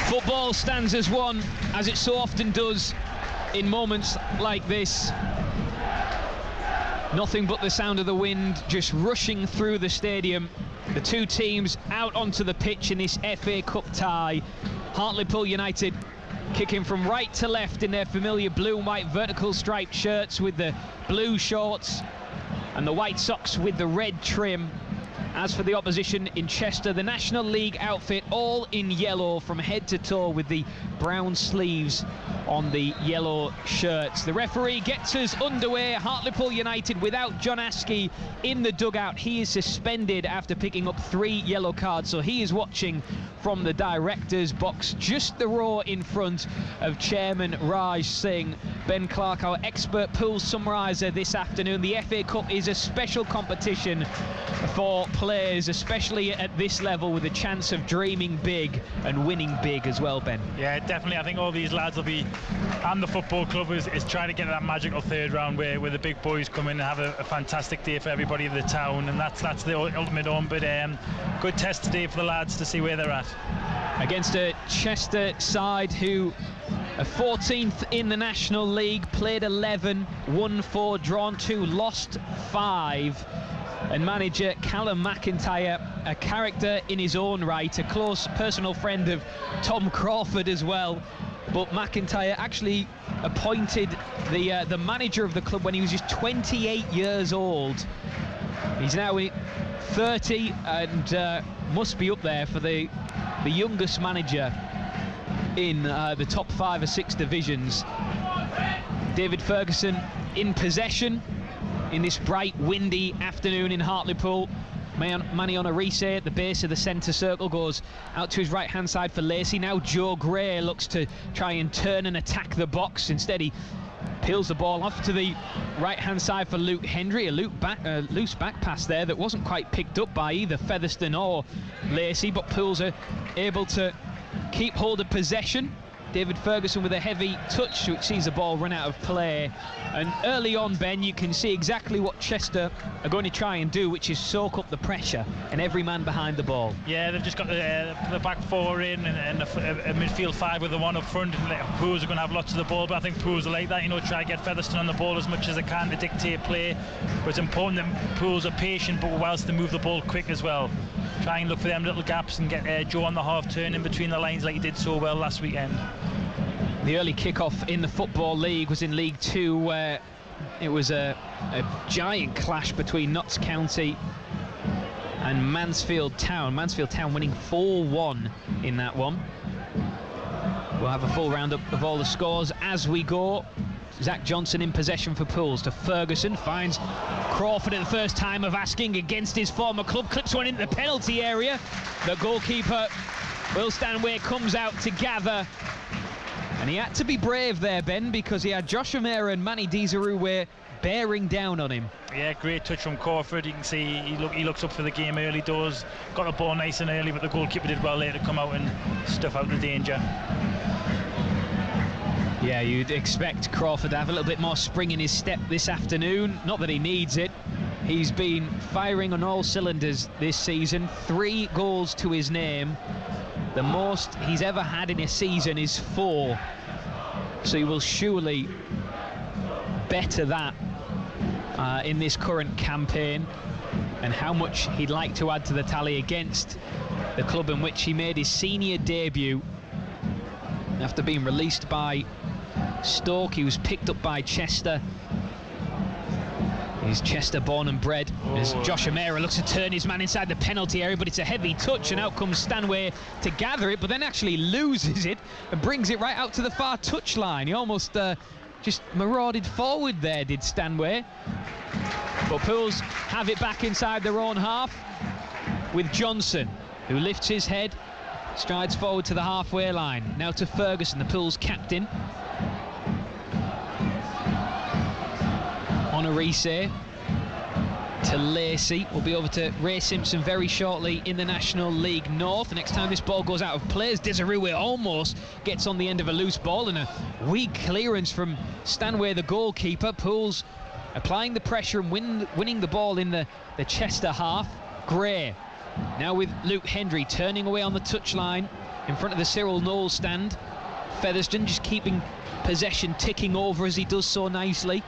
Football stands as one, as it so often does in moments like this. Nothing but the sound of the wind just rushing through the stadium. The two teams out onto the pitch in this FA Cup tie. Hartlepool United kicking from right to left in their familiar blue and white vertical striped shirts with the blue shorts, and the white socks with the red trim. As for the opposition in Chester, the National League outfit all in yellow from head to toe with the brown sleeves on the yellow shirts. The referee gets us underway. Hartlepool United without John Askey in the dugout. He is suspended after picking up 3 yellow cards, so he is watching from the director's box, just the row in front of Chairman Raj Singh. Ben Clark, our expert pool summariser this afternoon. The FA Cup is a special competition for players, especially at this level, with a chance of dreaming big and winning big as well, Ben. Yeah, definitely. I think all these lads will be, and the football club is trying to get that magical third round where the big boys come in and have a fantastic day for everybody in the town, and that's the ultimate home. But good test today for the lads to see where they're at. Against a Chester side who are 14th in the National League, played 11, won 4, drawn 2, lost 5. And manager Callum McIntyre, a character in his own right, a close personal friend of Tom Crawford as well. But McIntyre actually appointed the manager of the club when he was just 28 years old. He's now 30 and must be up there for the youngest manager in the top 5 or 6 divisions. David Ferguson in possession in this bright, windy afternoon in Hartlepool. Manny Onarise at the base of the centre circle goes out to his right-hand side for Lacey. Now Joe Gray looks to try and turn and attack the box. Instead, he peels the ball off to the right-hand side for Luke Hendry. A loose back pass there that wasn't quite picked up by either Featherstone or Lacey, but Pools are able to keep hold of possession. David Ferguson with a heavy touch, which sees the ball run out of play. And early on, Ben, you can see exactly what Chester are going to try and do, which is soak up the pressure and every man behind the ball. Yeah, they've just got the back 4 in and a midfield 5 with the one up front. Pools are going to have lots of the ball, but I think Pools are like that, try to get Featherstone on the ball as much as they can to dictate play. But it's important that Pools are patient, but whilst they move the ball quick as well. Try and look for them little gaps and get Joe on the half turn in between the lines like he did so well last weekend. The early kick-off in the Football League was in League 2, where it was a giant clash between Notts County and Mansfield Town. Mansfield Town winning 4-1 in that one. We'll have a full roundup of all the scores as we go. Zach Johnson in possession for Pools to Ferguson, finds Crawford at the first time of asking against his former club, clips one into the penalty area. The goalkeeper, Will Stanway, comes out to gather. And he had to be brave there, Ben, because he had Josh O'Meara and Manny Desarouwe bearing down on him. Yeah, great touch from Crawford. You can see he looks up for the game early doors, got the ball nice and early, but the goalkeeper did well there to come out and stuff out the danger. Yeah, you'd expect Crawford to have a little bit more spring in his step this afternoon. Not that he needs it. He's been firing on all cylinders this season. 3 goals to his name. The most he's ever had in a season is 4. So he will surely better that in this current campaign. And how much he'd like to add to the tally against the club in which he made his senior debut. After being released by Stoke, he was picked up by Chester. He's Chester born and bred. As Josh O'Meara looks to turn his man inside the penalty area, but it's a heavy touch, and out comes Stanway to gather it, but then actually loses it and brings it right out to the far touchline. He almost just marauded forward there, did Stanway. But Pools have it back inside their own half with Johnson, who lifts his head, strides forward to the halfway line. Now to Ferguson, the Pools captain. Onarise to Lacey. We'll be over to Ray Simpson very shortly in the National League North. The next time this ball goes out of play, Desarouwe almost gets on the end of a loose ball, and a weak clearance from Stanway, the goalkeeper. Pools applying the pressure and winning the ball in the Chester half. Gray now with Luke Hendry turning away on the touchline. in front of the Cyril Knowles stand. Featherstone just keeping possession ticking over as he does so nicely.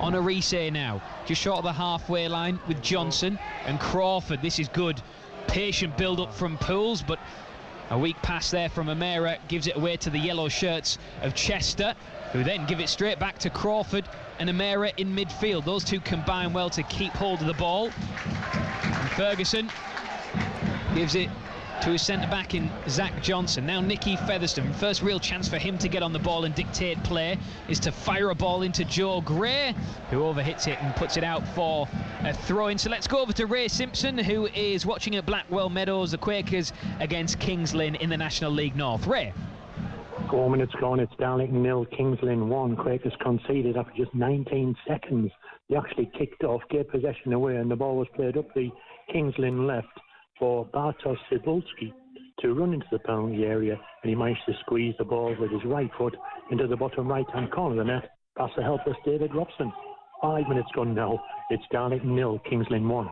On a Orise now, just short of the halfway line with Johnson and Crawford. This is good. Patient build-up from Pools, but a weak pass there from O'Meara gives it away to the yellow shirts of Chester, who then give it straight back to Crawford and O'Meara in midfield. Those two combine well to keep hold of the ball. And Ferguson gives it to his centre-back in Zach Johnson. Now Nicky Featherstone. First real chance for him to get on the ball and dictate play is to fire a ball into Joe Gray, who overhits it and puts it out for a throw-in. So let's go over to Ray Simpson, who is watching at Blackwell Meadows, the Quakers against Kings Lynn in the National League North. Ray. 4 minutes gone, it's Darlington 0, Kings Lynn 1. Quakers conceded after just 19 seconds. They actually kicked off, gave possession away, and the ball was played up the Kings Lynn left for Bartosz Cybulski to run into the penalty area, and he managed to squeeze the ball with his right foot into the bottom right-hand corner of the net past the helpless David Robson. 5 minutes gone now, it's Darlington 0, Kings Lynn 1.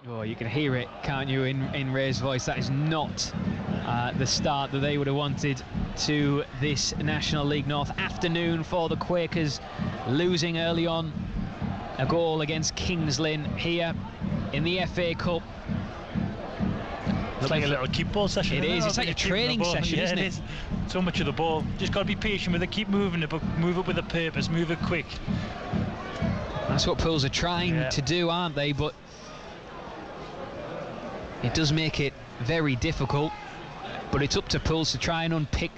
Oh, you can hear it, can't you, in Ray's voice? That is not the start that they would have wanted to this National League North afternoon for the Quakers, losing early on a goal against Kings Lynn here in the FA Cup. It's like a little keep ball session. It is. It's like a training session, isn't it? Is. So much of the ball. Just got to be patient with it. Keep moving it, but move it with a purpose. Move it quick. That's what Pools are trying to do, aren't they? But it does make it very difficult. But it's up to Pools to try and unpick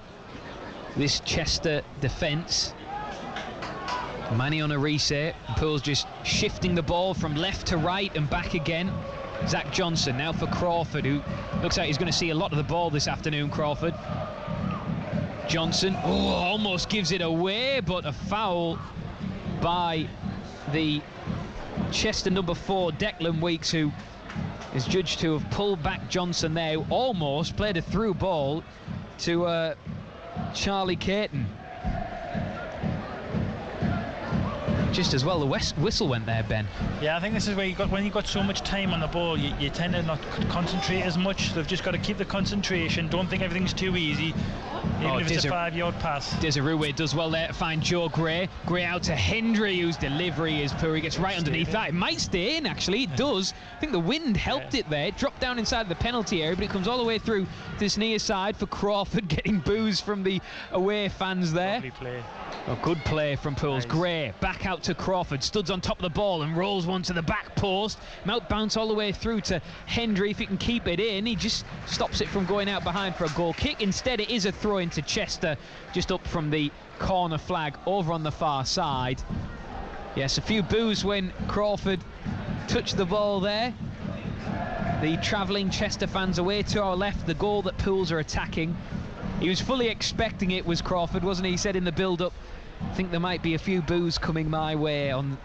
this Chester defence. Manny on a reset. Pools just shifting the ball from left to right and back again. Zach Johnson now for Crawford, who looks like he's going to see a lot of the ball this afternoon. Crawford. Johnson almost gives it away, but a foul by the Chester number 4, Declan Weeks, who is judged to have pulled back Johnson there, who almost played a through ball to Charlie Caton. Just as well the whistle went there, Ben. Yeah, I think this is where when you've got so much time on the ball, you tend to not concentrate as much. They've just got to keep the concentration. Don't think everything's too easy, even if it's a 5-yard pass. Desiree does well there to find Joe Gray. Gray out to Hendry, whose delivery is poor. He gets right underneath that. It might stay in, actually. It does. I think the wind helped it there. It dropped down inside the penalty area, but it comes all the way through this near side for Crawford, getting boos from the away fans there. Lovely play. A good play from Pools. Nice. Gray back out to Crawford, studs on top of the ball and rolls one to the back post. Might bounce all the way through to Hendry. If he can keep it in, he just stops it from going out behind for a goal kick. Instead, it is a throw into Chester, just up from the corner flag over on the far side. Yes, a few boos when Crawford touched the ball there. The travelling Chester fans away to our left, the goal that Pools are attacking. He was fully expecting it, was Crawford, wasn't he? He said in the build-up, I think there might be a few boos coming my way on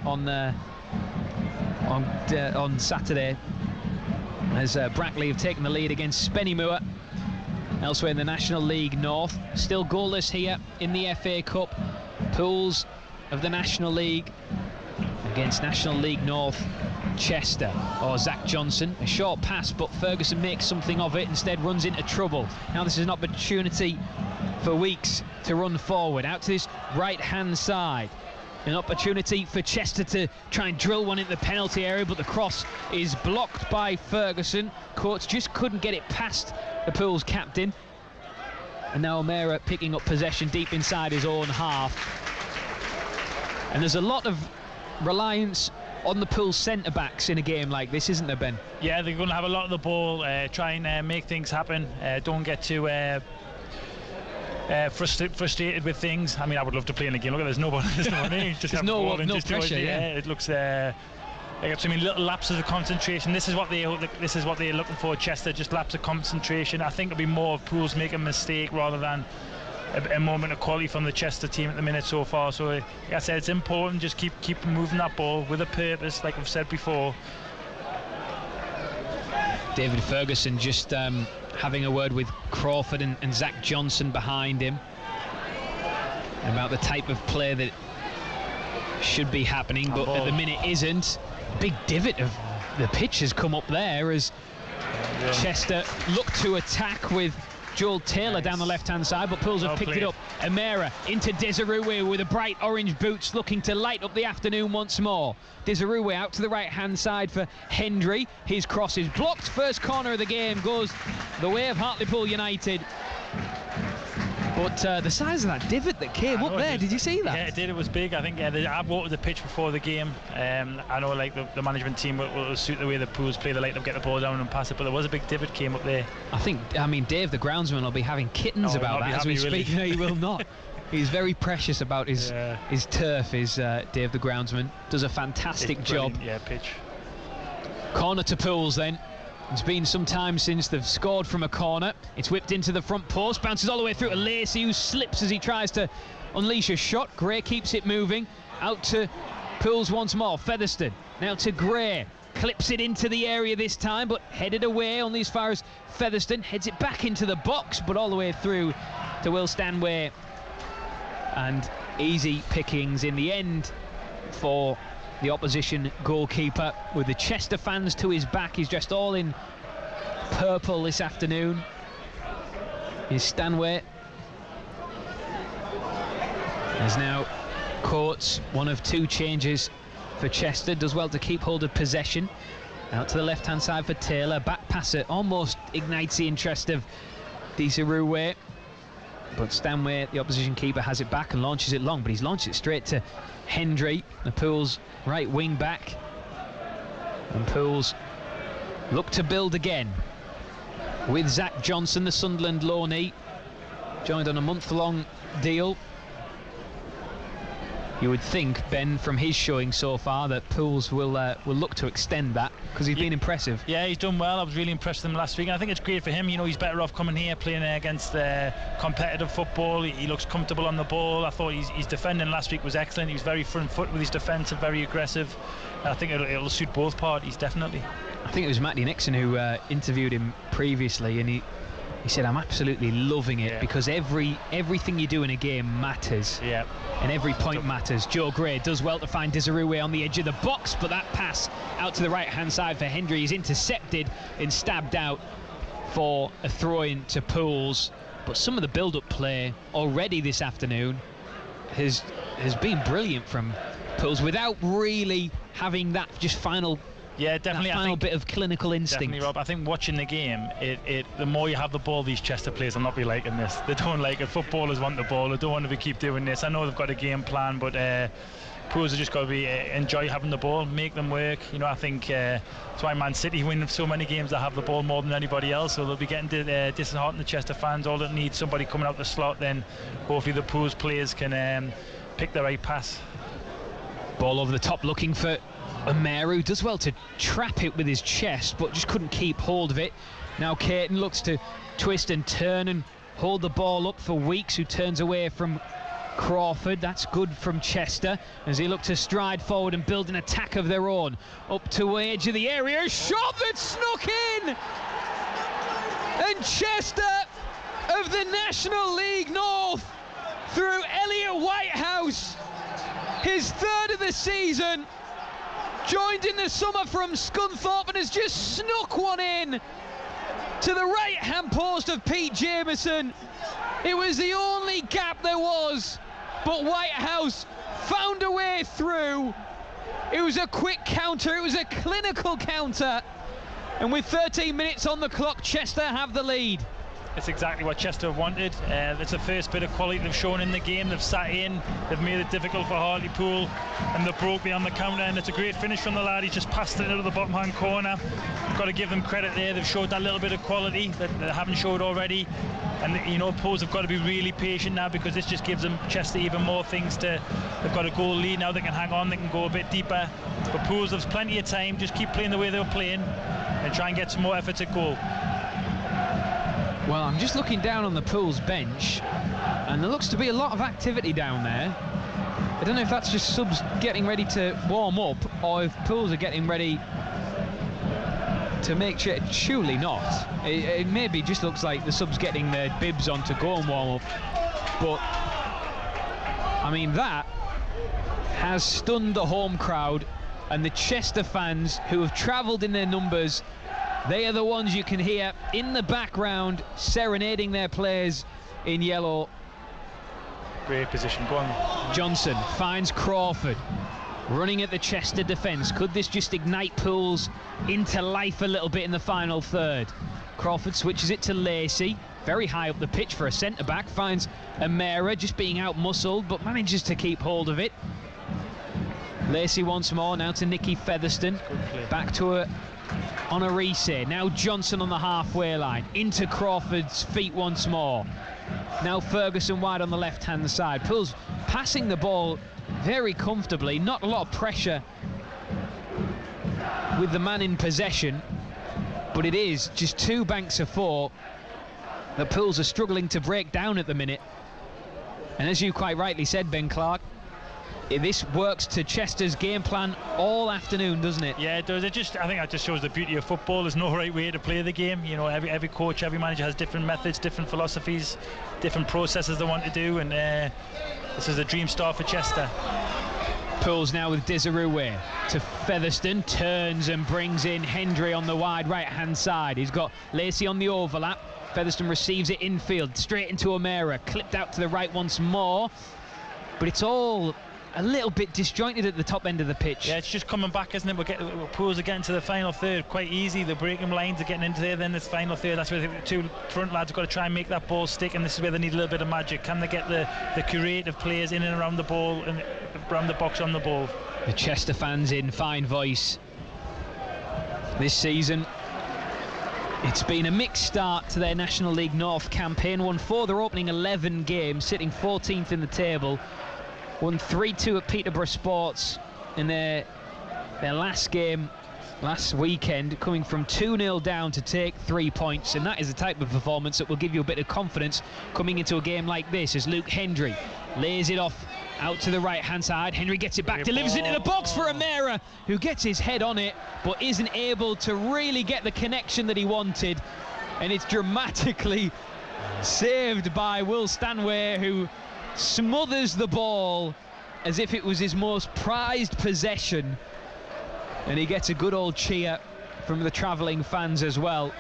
Saturday, as Brackley have taken the lead against Spennymoor. Elsewhere in the National League North, still goalless here in the FA Cup. Pools of the National League against National League North Chester. Zach Johnson, a short pass, but Ferguson makes something of it, instead runs into trouble. Now this is an opportunity for Weeks to run forward out to this right hand side. An opportunity for Chester to try and drill one into the penalty area, but the cross is blocked by Ferguson. Coates just couldn't get it past the Pools captain, and now O'Meara picking up possession deep inside his own half. And there's a lot of reliance on the Pools centre-backs in a game like this, isn't there, Ben? Yeah, they're going to have a lot of the ball, try and make things happen. Don't get too frustrated with things. I mean, I would love to play in a game. Look, there's no one in. Just there's no pressure. It looks they got so many little lapses of concentration. This is what they're looking for. Chester, just lapse of concentration. I think it'll be more of Pools making a mistake rather than a moment of quality from the Chester team at the minute so far. So like I said, it's important, just keep moving that ball with a purpose, like I've said before. David Ferguson just having a word with Crawford and Zach Johnson behind him about the type of play that should be happening, but at the minute isn't. Big divot of the pitch has come up there as Chester look to attack with Joel Taylor down the left-hand side, but Pools have picked it up. Amera into Desirue with a bright orange boots, looking to light up the afternoon once more. Desirue out to the right-hand side for Hendry. His cross is blocked. First corner of the game goes the way of Hartlepool United. But the size of that divot that came up there, did you see that? Yeah, it did. It was big. I think I walked the pitch before the game. I know, like, the management team will suit the way the Pools play. They like to get the ball down and pass it, but there was a big divot came up there. I mean, Dave, the groundsman, will be having kittens about that as we speak. No, he will not. He's very precious about his turf. Dave, the groundsman, does a fantastic job. Yeah, pitch. Corner to Pools then. It's been some time since they've scored from a corner. It's whipped into the front post, bounces all the way through to Lacey, who slips as he tries to unleash a shot. Gray keeps it moving. Out to Pools once more. Featherstone now to Gray. Clips it into the area this time, but headed away only as far as Featherstone. Heads it back into the box, but all the way through to Will Stanway. And easy pickings in the end for the opposition goalkeeper, with the Chester fans to his back. He's dressed all in purple this afternoon. Is Stanway. There's now Coates, one of two changes for Chester. Does well to keep hold of possession. Out to the left-hand side for Taylor. Back passer almost ignites the interest of Desirue. But Stanway, the opposition keeper, has it back and launches it long, but he's launched it straight to Hendry, the Pools right wing back. And Pools look to build again with Zach Johnson, the Sunderland loanee, joined on a month-long deal. You would think, Ben, from his showing so far, that Pools will look to extend that, because he's been impressive. Yeah, he's done well. I was really impressed with him last week. And I think it's great for him. You know, he's better off coming here playing against competitive football. He looks comfortable on the ball. I thought his defending last week was excellent. He was very front foot with his defence and very aggressive. And I think it'll suit both parties, definitely. I think it was Matty Nixon who interviewed him previously, and he said, I'm absolutely loving it, because everything you do in a game matters. Yeah. And every point matters. Joe Gray does well to find Desirue on the edge of the box, but that pass out to the right-hand side for Hendry is intercepted and stabbed out for a throw-in to Pools. But some of the build-up play already this afternoon has been brilliant from Pools, without really having that just final... Yeah, definitely. That final bit of clinical instinct. Definitely, Rob. I think watching the game, the more you have the ball, these Chester players will not be liking this. They don't like it. Footballers want the ball. They don't want to keep doing this. I know they've got a game plan, but Pools have just got to enjoy having the ball, make them work. You know, I think that's why Man City win so many games. They have the ball more than anybody else, so they'll be getting disheartened, the Chester fans. All that need somebody coming out the slot. Then hopefully the Pools players can pick the right pass. Ball over the top, looking for Ameru. Does well to trap it with his chest, but just couldn't keep hold of it. Now Caton looks to twist and turn and hold the ball up for Weeks, who turns away from Crawford. That's good from Chester as he look to stride forward and build an attack of their own. Up to the edge of the area, a shot that snuck in! And Chester of the National League North, through Elliot Whitehouse, his third of the season, joined in the summer from Scunthorpe, and has just snuck one in to the right-hand post of Pete Jameson. It was the only gap there was, but Whitehouse found a way through. It was a quick counter, it was a clinical counter, and with 13 minutes on the clock, Chester have the lead. It's exactly what Chester wanted. It's the first bit of quality they've shown in the game. They've sat in, they've made it difficult for Hartlepool, and they broke beyond the counter, and it's a great finish from the lad. He's just passed it into the bottom hand corner. Got to give them credit there. They've showed that little bit of quality that they haven't showed already, and you know, Pools have got to be really patient now, because this just gives them, Chester, even more things to... They've got a goal lead now. They can hang on, they can go a bit deeper, but Pools have plenty of time. Just keep playing the way they were playing and try and get some more efforts at goal. Well, I'm just looking down on the Pools bench, and there looks to be a lot of activity down there. I don't know if that's just subs getting ready to warm up, or if Pools are getting ready to make sure. Surely not. It maybe just looks like the subs getting their bibs on to go and warm up. But, I mean, that has stunned the home crowd, and the Chester fans, who have travelled in their numbers They are the ones you can hear in the background serenading their players in yellow. Great position, go on. Johnson finds Crawford, running at the Chester defence. Could this just ignite Pools into life a little bit in the final third? Crawford switches it to Lacey, very high up the pitch for a centre-back, finds Amera just being out-muscled, but manages to keep hold of it. Lacey once more, now to Nicky Featherstone, back to her on Arise. Now Johnson on the halfway line, into Crawford's feet once more. Now Ferguson wide on the left-hand side. Pools passing the ball very comfortably, not a lot of pressure with the man in possession, but it is just 2 banks of 4 that Pools are struggling to break down at the minute. And as you quite rightly said, Ben Clark, this works to Chester's game plan all afternoon, doesn't it? Yeah, it does. I think that just shows the beauty of football. There's no right way to play the game. You know, every coach, every manager has different methods, different philosophies, different processes they want to do, and this is a dream start for Chester. Pools now with Desiree to Featherstone, turns and brings in Hendry on the wide right-hand side. He's got Lacey on the overlap. Featherstone receives it infield, straight into O'Meara, clipped out to the right once more, but it's all a little bit disjointed at the top end of the pitch. Yeah, it's just coming back, isn't it? Pools are getting to the final third quite easy. The breaking lines are getting into there, then this final third, that's where the 2 front lads have got to try and make that ball stick, and this is where they need a little bit of magic. Can they get the creative players in and around the ball and around the box on the ball? The Chester fans in fine voice this season. It's been a mixed start to their National League North campaign. Won 4 their opening 11 games, sitting 14th in the table. Won 3-2 at Peterborough Sports in their last game last weekend, coming from 2-0 down to take 3 points, and that is the type of performance that will give you a bit of confidence coming into a game like this, as Luke Hendry lays it off out to the right hand side. Henry gets it back, delivers it into the box for Amera, who gets his head on it but isn't able to really get the connection that he wanted, and it's dramatically saved by Will Stanway, who smothers the ball as if it was his most prized possession, and he gets a good old cheer from the travelling fans as well.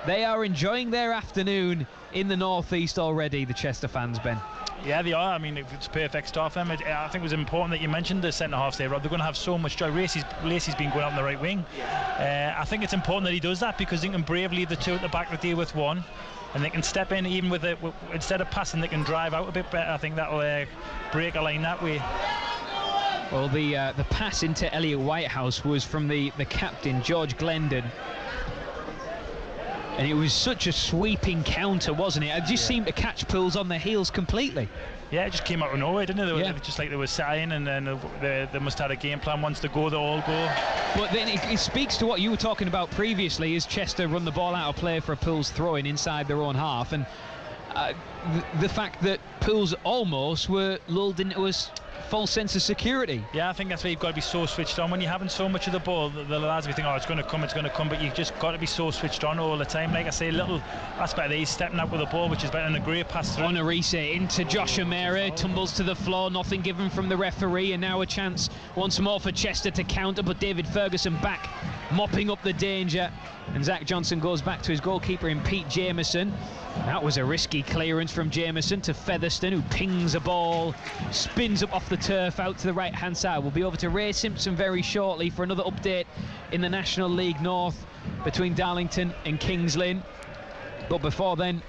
They are enjoying their afternoon in the northeast already, the Chester fans, Ben. Yeah, they are. I mean, it's a perfect start for them. I think it was important that you mentioned the centre-halves there, Rob. They're going to have so much joy. Lacey's been going out on the right wing. I think it's important that he does that, because they can bravely leave the 2 at the back to deal with 1. And they can step in even with it, instead of passing, they can drive out a bit better. I think that'll break a line that way. Well, the pass into Elliot Whitehouse was from the captain, George Glendon. And it was such a sweeping counter, wasn't it? It just seemed to catch Pools on their heels completely. Yeah, it just came out of nowhere, didn't it? They were just like they were sighing, and then they must have a game plan. Once they go, they all go. But then it speaks to what you were talking about previously, is Chester run the ball out of play for a Pools throw-in inside their own half, and the fact that Pools almost were lulled into a false sense of security. Yeah, I think that's where you've got to be so switched on. When you're having so much of the ball, the lads will think, oh, it's going to come, but you've just got to be so switched on all the time. Like I say, a little aspect there, he's stepping up with the ball, which is better than a great pass through. On Arise into Josh O'Meara, tumbles to the floor, nothing given from the referee, and now a chance once more for Chester to counter, but David Ferguson back, mopping up the danger, and Zach Johnson goes back to his goalkeeper in Pete Jameson. That was a risky clearance from Jameson to Featherstone, who pings a ball, spins up off the turf out to the right hand side. We'll be over to Ray Simpson very shortly for another update in the National League North between Darlington and Kings Lynn. But before then,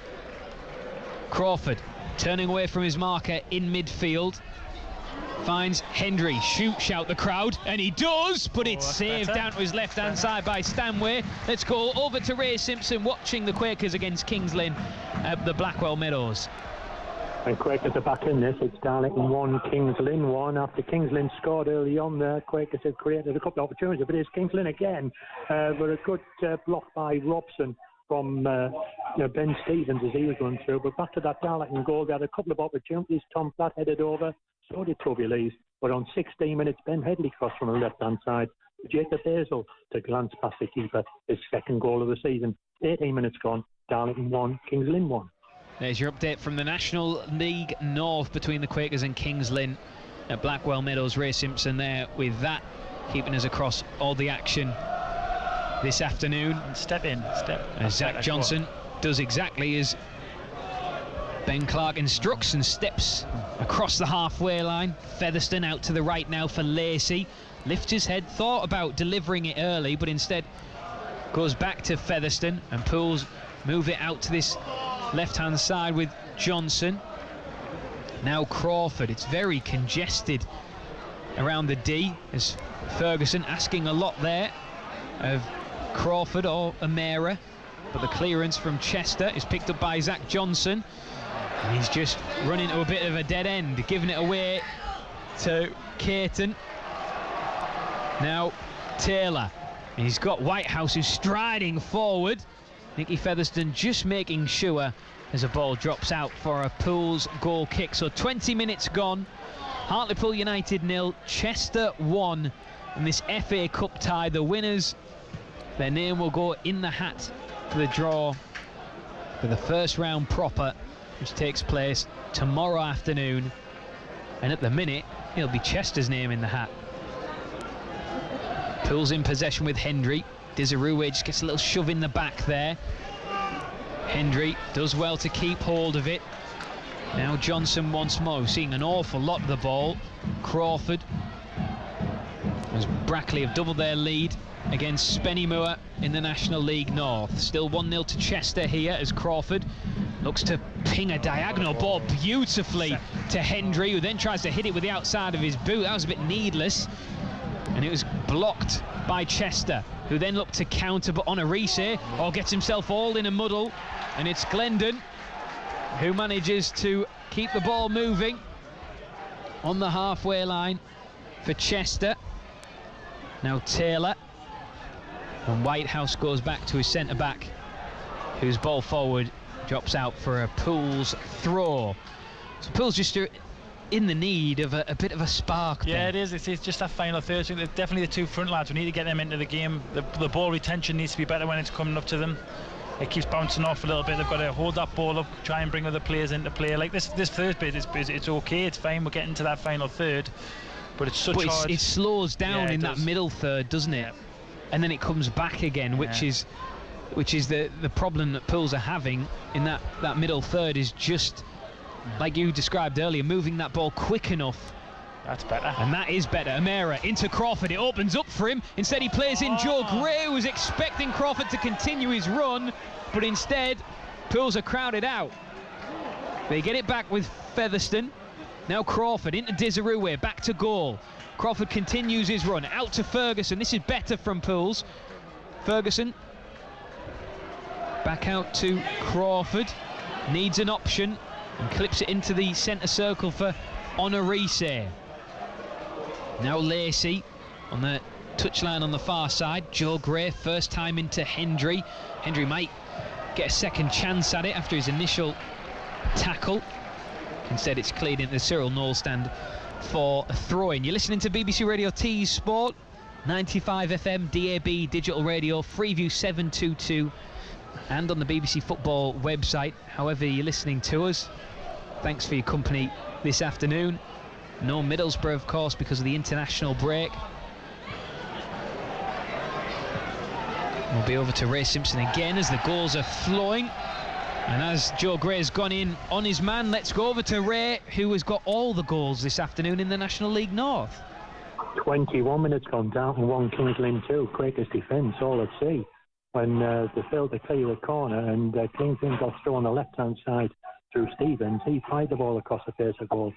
Crawford turning away from his marker in midfield, finds Hendry, shout the crowd, and he does, but it's saved down to his left hand side by Stanway. Let's go over to Ray Simpson watching the Quakers against Kings Lynn at the Blackwell Meadows. And Quakers are back in this. It's Darlington 1, Kings Lynn 1. After Kings Lynn scored early on there, Quakers have created a couple of opportunities, but it's Kings Lynn again. But a good block by Robson from Ben Stevens as he was going through. But back to that Darlington goal, they had a couple of opportunities. Tom Platt headed over, so did Toby Lees. But on 16 minutes, Ben Headley crossed from the left-hand side. Jacob Hazel to glance past the keeper, his second goal of the season. 18 minutes gone, Darlington 1, Kings Lynn 1. There's your update from the National League North between the Quakers and Kings Lynn at Blackwell Meadows. Ray Simpson there with that, keeping us across all the action this afternoon. Step in, step. As Zach Johnson does exactly as Ben Clark instructs and steps across the halfway line. Featherstone out to the right now for Lacey. Lifts his head, thought about delivering it early, but instead goes back to Featherstone, and Pools move it out to this left-hand side with Johnson. Now Crawford. It's very congested around the D, as Ferguson asking a lot there of Crawford or O'Meara, but the clearance from Chester is picked up by Zach Johnson, and he's just run into a bit of a dead end, giving it away to Caton. Now Taylor, and he's got Whitehouse who's striding forward. Nicky Featherstone just making sure as a ball drops out for a Pools goal kick. So 20 minutes gone. Hartlepool United 0, Chester 1 in this FA Cup tie. The winners, their name will go in the hat for the draw for the first round proper, which takes place tomorrow afternoon. And at the minute, it'll be Chester's name in the hat. Pools in possession with Hendry. Desirue just gets a little shove in the back there. Hendry does well to keep hold of it. Now Johnson once more, seeing an awful lot of the ball. Crawford, as Brackley have doubled their lead against Spennymoor in the National League North. Still 1-0 to Chester here, as Crawford looks to ping a diagonal ball beautifully to Hendry, who then tries to hit it with the outside of his boot. That was a bit needless, and it was blocked by Chester, who then looked to counter, but Honorise gets himself all in a muddle, and it's Glendon who manages to keep the ball moving on the halfway line for Chester. Now Taylor, and Whitehouse goes back to his centre-back, whose ball forward drops out for a Pools throw. So Pools just in the need of a bit of a spark. Yeah, it is. It's just that final third. So definitely the two front lads. We need to get them into the game. The ball retention needs to be better when it's coming up to them. It keeps bouncing off a little bit. They've got to hold that ball up, try and bring other players into play. Like this third bit it's okay. It's fine. We're getting to that final third, but it's such hard. It slows down in that middle third, doesn't it? Yeah. And then it comes back again, which is the problem that Pools are having in that middle third, is just like you described earlier, moving that ball quick enough. That's better. And that is better. O'Meara into Crawford. It opens up for him. Instead he plays in Joe Gray, who was expecting Crawford to continue his run, but instead Pools are crowded out. They get it back with Featherstone. Now Crawford into Desirue, back to goal. Crawford continues his run out to Ferguson. This is better from Pools. Ferguson back out to Crawford. Needs an option and clips it into the centre circle for Honorise. Now Lacey on the touchline on the far side. Joe Gray first time into Hendry. Hendry might get a second chance at it after his initial tackle. Instead it's cleared into the Cyril Knowles stand for a throw-in. You're listening to BBC Radio T Sport, 95 FM, DAB, digital radio, Freeview 722, and on the BBC Football website. However you're listening to us, thanks for your company this afternoon. No Middlesbrough, of course, because of the international break. We'll be over to Ray Simpson again as the goals are flowing. And as Joe Gray has gone in on his man, let's go over to Ray, who has got all the goals this afternoon in the National League North. 21 minutes gone down and 1, Kings Lynn 2. Quickest defence, all at sea. When they failed to clear the corner, and Kings Lynn got through on the left-hand side through Stevens. He fired the ball across the face of goal.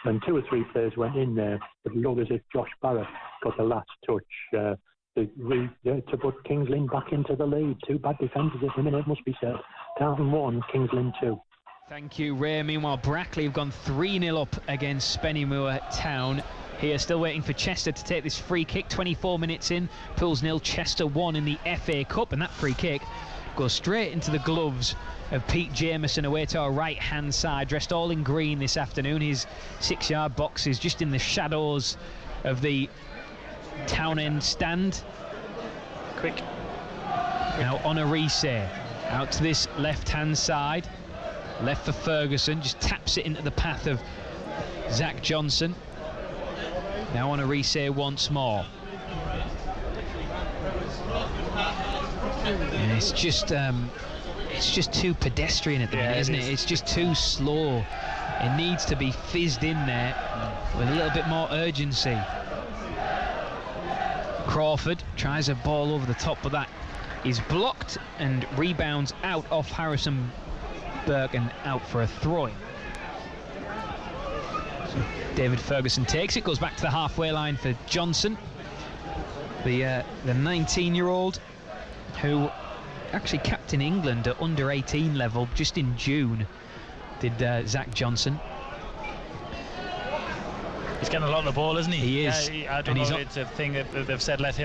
And 2 or 3 players went in there, but it looked as if Josh Barrett got the last touch to put Kings Lynn back into the lead. 2 bad defences at the minute, must be said. Darton 1, Kings Lynn 2. Thank you, Ray. Meanwhile, Brackley have gone 3-0 up against Spennymoor Town. Here, still waiting for Chester to take this free kick. 24 minutes in, Pools 0, Chester 1 in the FA Cup, and that free kick goes straight into the gloves of Pete Jameson away to our right-hand side, dressed all in green this afternoon. His 6-yard box is just in the shadows of the town end stand. Quick. Now Honorise out to this left-hand side. Left for Ferguson, just taps it into the path of Zach Johnson. Now Honorise once more. And it's just too pedestrian at the minute, isn't it? It's just too slow. It needs to be fizzed in there with a little bit more urgency. Crawford tries a ball over the top, but that is blocked and rebounds out off Harrison Burke and out for a throw-in. So David Ferguson takes it, goes back to the halfway line for Johnson, the 19-year-old who actually captained England at under 18 level just in June, did Zach Johnson. He's getting a lot of the ball, isn't he? He is. Yeah, I don't know. It's a thing that they've said let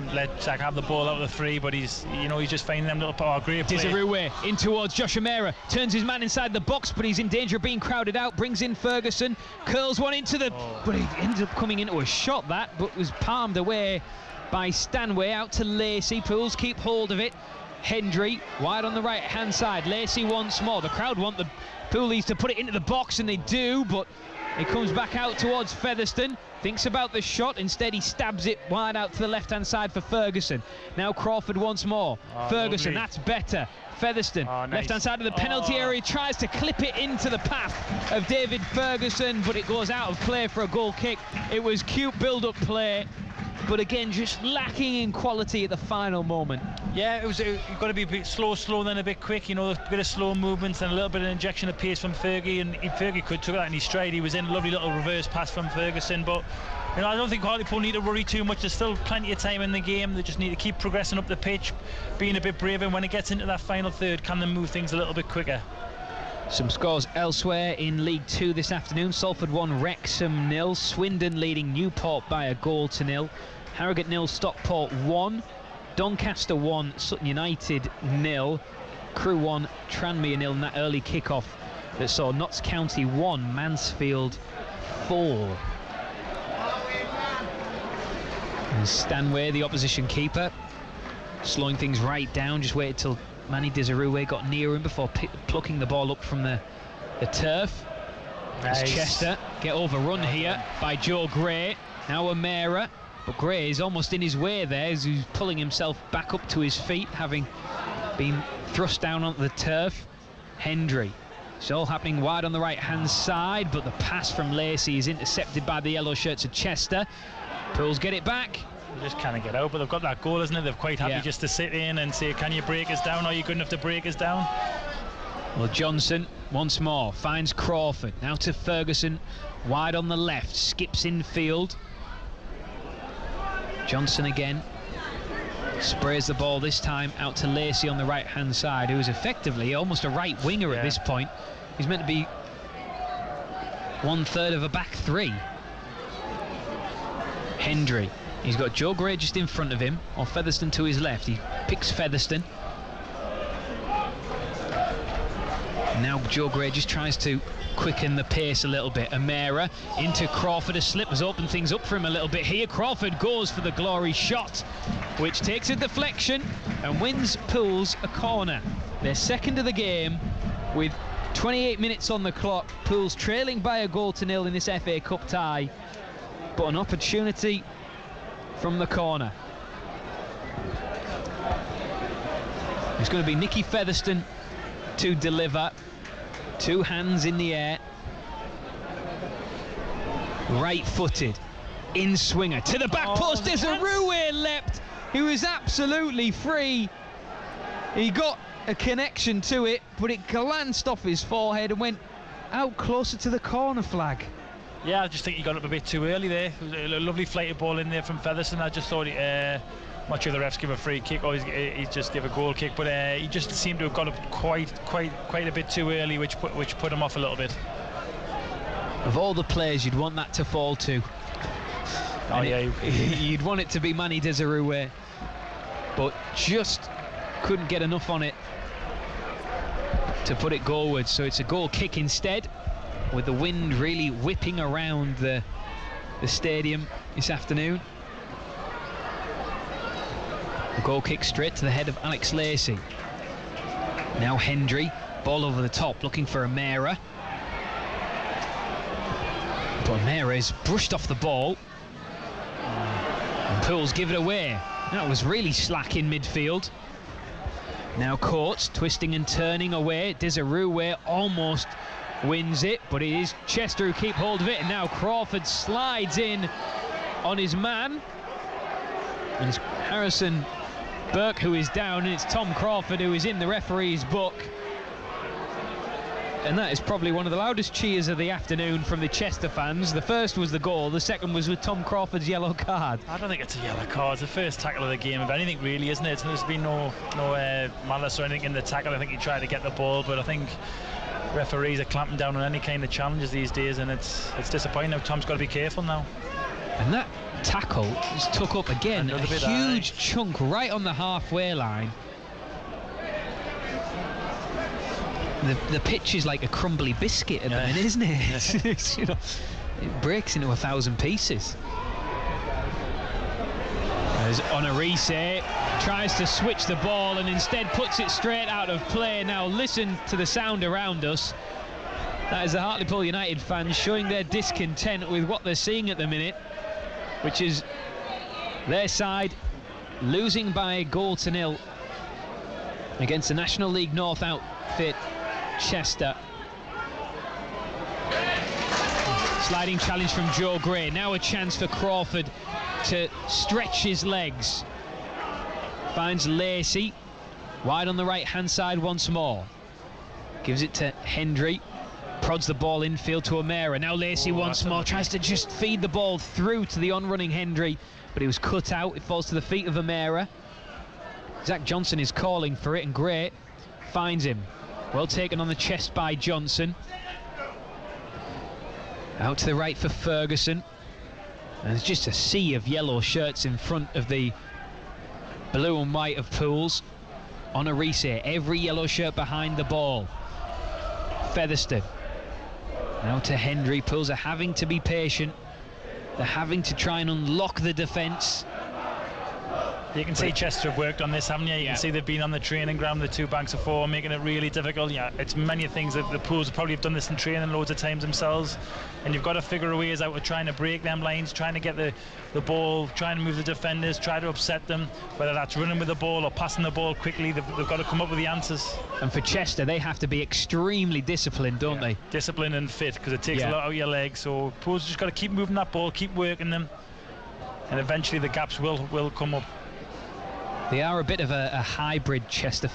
Zach have the ball out of the three, but he's just finding them little great play. Desirue in towards Josh O'Meara, turns his man inside the box, but he's in danger of being crowded out. Brings in Ferguson, curls one into the, but he ends up coming into a shot but was palmed away by Stanway. Out to Lacey. Pools keep hold of it. Hendry wide on the right hand side. Lacey once more. The crowd want the Poolies to put it into the box, and they do, but it comes back out towards Featherstone. Thinks about the shot. Instead, he stabs it wide out to the left-hand side for Ferguson. Now Crawford once more. Ferguson, lovely. That's better. Featherstone, nice. Left-hand side of the penalty area. Tries to clip it into the path of David Ferguson, but it goes out of play for a goal kick. It was cute build-up play, but again, just lacking in quality at the final moment. Yeah, you've got to be a bit slow, then a bit quick. A bit of slow movements and a little bit of injection of pace from Fergie, and Fergie could took that in his stride. He was in a lovely little reverse pass from Ferguson, but I don't think Hartlepool need to worry too much. There's still plenty of time in the game. They just need to keep progressing up the pitch, being a bit braver. When it gets into that final third, can they move things a little bit quicker? Some scores elsewhere in League 2 this afternoon. Salford 1, Wrexham 0. Swindon leading Newport by a goal to 0. Harrogate 0, Stockport 1. Doncaster 1, Sutton United 0. Crewe 1, Tranmere 0 in that early kick-off that saw Notts County 1, Mansfield 4. And Stanway, the opposition keeper, slowing things right down, just waited till Manny Desirue got near him before plucking the ball up from the turf. Nice. As Chester get overrun here by Joe Gray. Now O'Meara, but Gray is almost in his way there as he's pulling himself back up to his feet, having been thrust down onto the turf. Hendry. It's all happening wide on the right-hand side, but the pass from Lacey is intercepted by the yellow shirts of Chester. Pools get it back. They just kind of get out, but they've got that goal, isn't it? They're quite happy just to sit in and say, can you break us down? Are you good enough to break us down? Well, Johnson once more finds Crawford. Now to Ferguson, wide on the left, skips infield. Johnson again sprays the ball, this time out to Lacey on the right-hand side, who is effectively almost a right winger at this point. He's meant to be 1/3 of a back three. Hendry. He's got Joe Gray just in front of him, or Featherstone to his left. He picks Featherstone. Now Joe Gray just tries to quicken the pace a little bit. O'Meara into Crawford. A slip has opened things up for him a little bit here. Crawford goes for the glory shot, which takes a deflection and wins Pools a corner. Their second of the game with 28 minutes on the clock. Pools trailing by a goal to 0 in this FA Cup tie, but an opportunity from the corner. It's going to be Nicky Featherstone to deliver. Two hands in the air. Right-footed. In swinger. To the back post. There's a Desirue leapt. He was absolutely free. He got a connection to it, but it glanced off his forehead and went out closer to the corner flag. Yeah, I just think he got up a bit too early there. It was a lovely flighted ball in there from Featherstone. I just thought I'm not sure the refs give a free kick or he just give a goal kick, but he just seemed to have got up quite a bit too early, which put him off a little bit. Of all the players you'd want that to fall to, you'd want it to be Manny Desirue, but just couldn't get enough on it to put it goalwards. So it's a goal kick instead, with the wind really whipping around the stadium this afternoon. A goal kick straight to the head of Alex Lacey. Now Hendry, ball over the top, looking for O'Meara. But O'Meara is brushed off the ball. And Pools give it away. That was really slack in midfield. Now Courts twisting and turning away. Desirue almost wins it, but it is Chester who keep hold of it, and now Crawford slides in on his man. And it's Harrison Burke who is down, and it's Tom Crawford who is in the referee's book. And that is probably one of the loudest cheers of the afternoon from the Chester fans. The first was the goal, the second was with Tom Crawford's yellow card. I don't think it's a yellow card. It's the first tackle of the game, if anything, really, isn't it? There's been no malice or anything in the tackle. I think he tried to get the ball, but I think referees are clamping down on any kind of challenges these days, and it's disappointing. Tom's got to be careful now. And that tackle is took up again, a huge chunk right on the halfway line. The pitch is like a crumbly biscuit at the minute, isn't it? It's, you know, it breaks into 1,000 pieces. As Onarise tries to switch the ball and instead puts it straight out of play. Now listen to the sound around us. That is the Hartlepool United fans showing their discontent with what they're seeing at the minute, which is their side losing by a goal to nil against the National League North outfit Chester. Sliding challenge from Joe Gray. Now a chance for Crawford to stretch his legs. Finds Lacey wide on the right hand side once more. Gives it to Hendry. Prods the ball infield to O'Meara. Now Lacey once more tries to just feed the ball through to the on-running Hendry, but he was cut out. It falls to the feet of O'Meara. Zach Johnson is calling for it, and Gray finds him. Well taken on the chest by Johnson. Out to the right for Ferguson. And there's just a sea of yellow shirts in front of the blue and white of Pools. Onarise, every yellow shirt behind the ball. Featherstone. Now to Hendry. Pools are having to be patient. They're having to try and unlock the defence. You can see Chester have worked on this, haven't you? You can see they've been on the training ground, the 2 banks of 4, making it really difficult. Yeah, it's many things that the Pools probably have done this in training loads of times themselves, and you've got to figure ways out of trying to break them lines, trying to get the ball, trying to move the defenders, try to upset them, whether that's running with the ball or passing the ball quickly. They've got to come up with the answers. And for Chester, they have to be extremely disciplined, don't they? Disciplined and fit, because it takes a lot out of your legs. So Pools just got to keep moving that ball, keep working them, and eventually the gaps will come up. They are a bit of a hybrid Chester.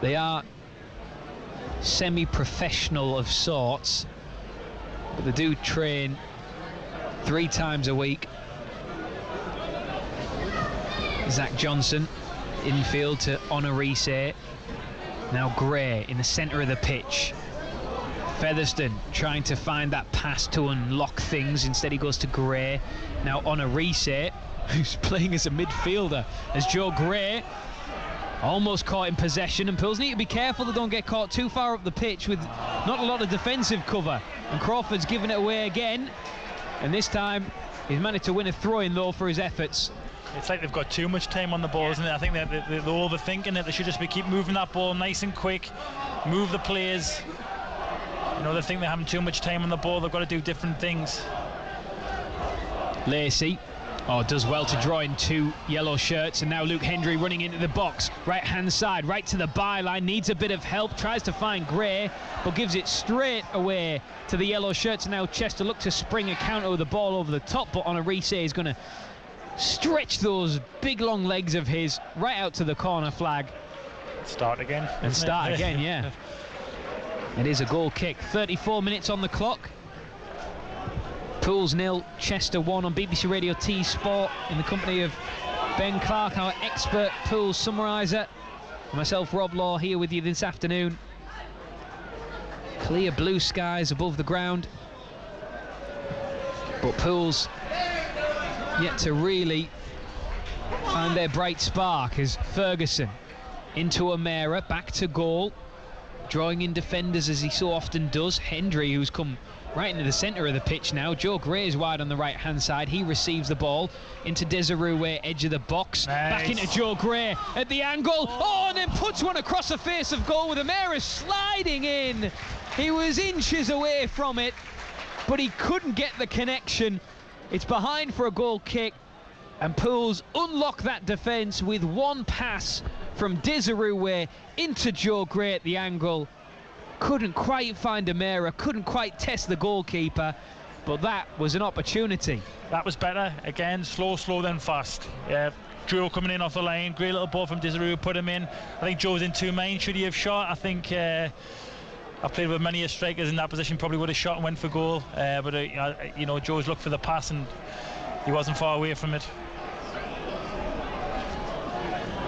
They are semi-professional of sorts, but they do train 3 times a week. Zach Johnson infield to Onarise. Now Gray in the centre of the pitch. Featherstone trying to find that pass to unlock things. Instead he goes to Gray. Now Onarise, who's playing as a midfielder, as Joe Gray almost caught in possession, and Pools need to be careful they don't get caught too far up the pitch with not a lot of defensive cover. And Crawford's given it away again, and this time he's managed to win a throw-in though for his efforts. It's like they've got too much time on the ball, isn't it? I think they're overthinking it. They should just keep moving that ball nice and quick, move the players. You know, they think they're having too much time on the ball. They've got to do different things. Lacey does well to draw in 2 yellow shirts, and now Luke Hendry running into the box, right hand side, right to the byline, needs a bit of help, tries to find Gray, but gives it straight away to the yellow shirts. And now Chester look to spring a counter with the ball over the top, but Onarise is going to stretch those big long legs of his right out to the corner flag. Start again. And start again, yeah. It is a goal kick. 34 minutes on the clock. Pools 0, Chester 1 on BBC Radio T Sport in the company of Ben Clark, our expert Pools summariser. Myself, Rob Law, here with you this afternoon. Clear blue skies above the ground, but Pools yet to really find their bright spark as Ferguson into O'Meara, back to goal, drawing in defenders as he so often does. Hendry, who's come right into the centre of the pitch now. Joe Gray is wide on the right hand side. He receives the ball into Desirue, edge of the box. Nice. Back into Joe Gray at the angle. And then puts one across the face of goal with O'Meara sliding in. He was inches away from it, but he couldn't get the connection. It's behind for a goal kick. And Pools unlock that defence with one pass from Desiree into Joe Gray at the angle. Couldn't quite find Amira, couldn't quite test the goalkeeper, but that was an opportunity. That was better. Again, slow then fast. Joe coming in off the line, great little ball from Desiree, put him in. I think Joe's in two main. Should he have shot? I think I've played with many strikers in that position, probably would have shot and went for goal. But you know, Joe's looked for the pass and he wasn't far away from it.